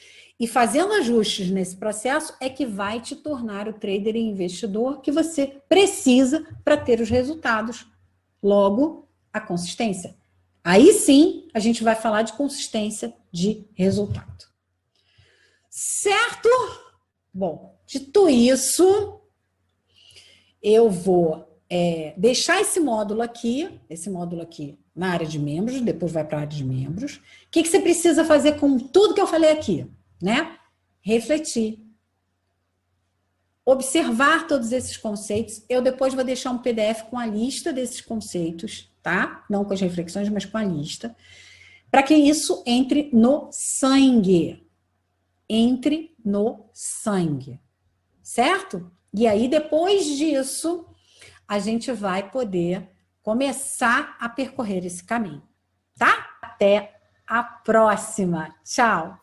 Speaker 1: e fazendo ajustes nesse processo é que vai te tornar o trader e investidor que você precisa para ter os resultados. Logo, a consistência. Aí sim, a gente vai falar de consistência de resultado. Certo? Bom, dito isso, eu vou deixar esse módulo aqui na área de membros, depois vai para a área de membros. O que você precisa fazer com tudo que eu falei aqui? Né? Refletir. Observar todos esses conceitos. Eu depois vou deixar um PDF com a lista desses conceitos, tá? Não com as reflexões, mas com a lista. Para que isso entre no sangue. Entre no sangue. Certo? E aí, depois disso, a gente vai poder começar a percorrer esse caminho. Tá? Até a próxima. Tchau!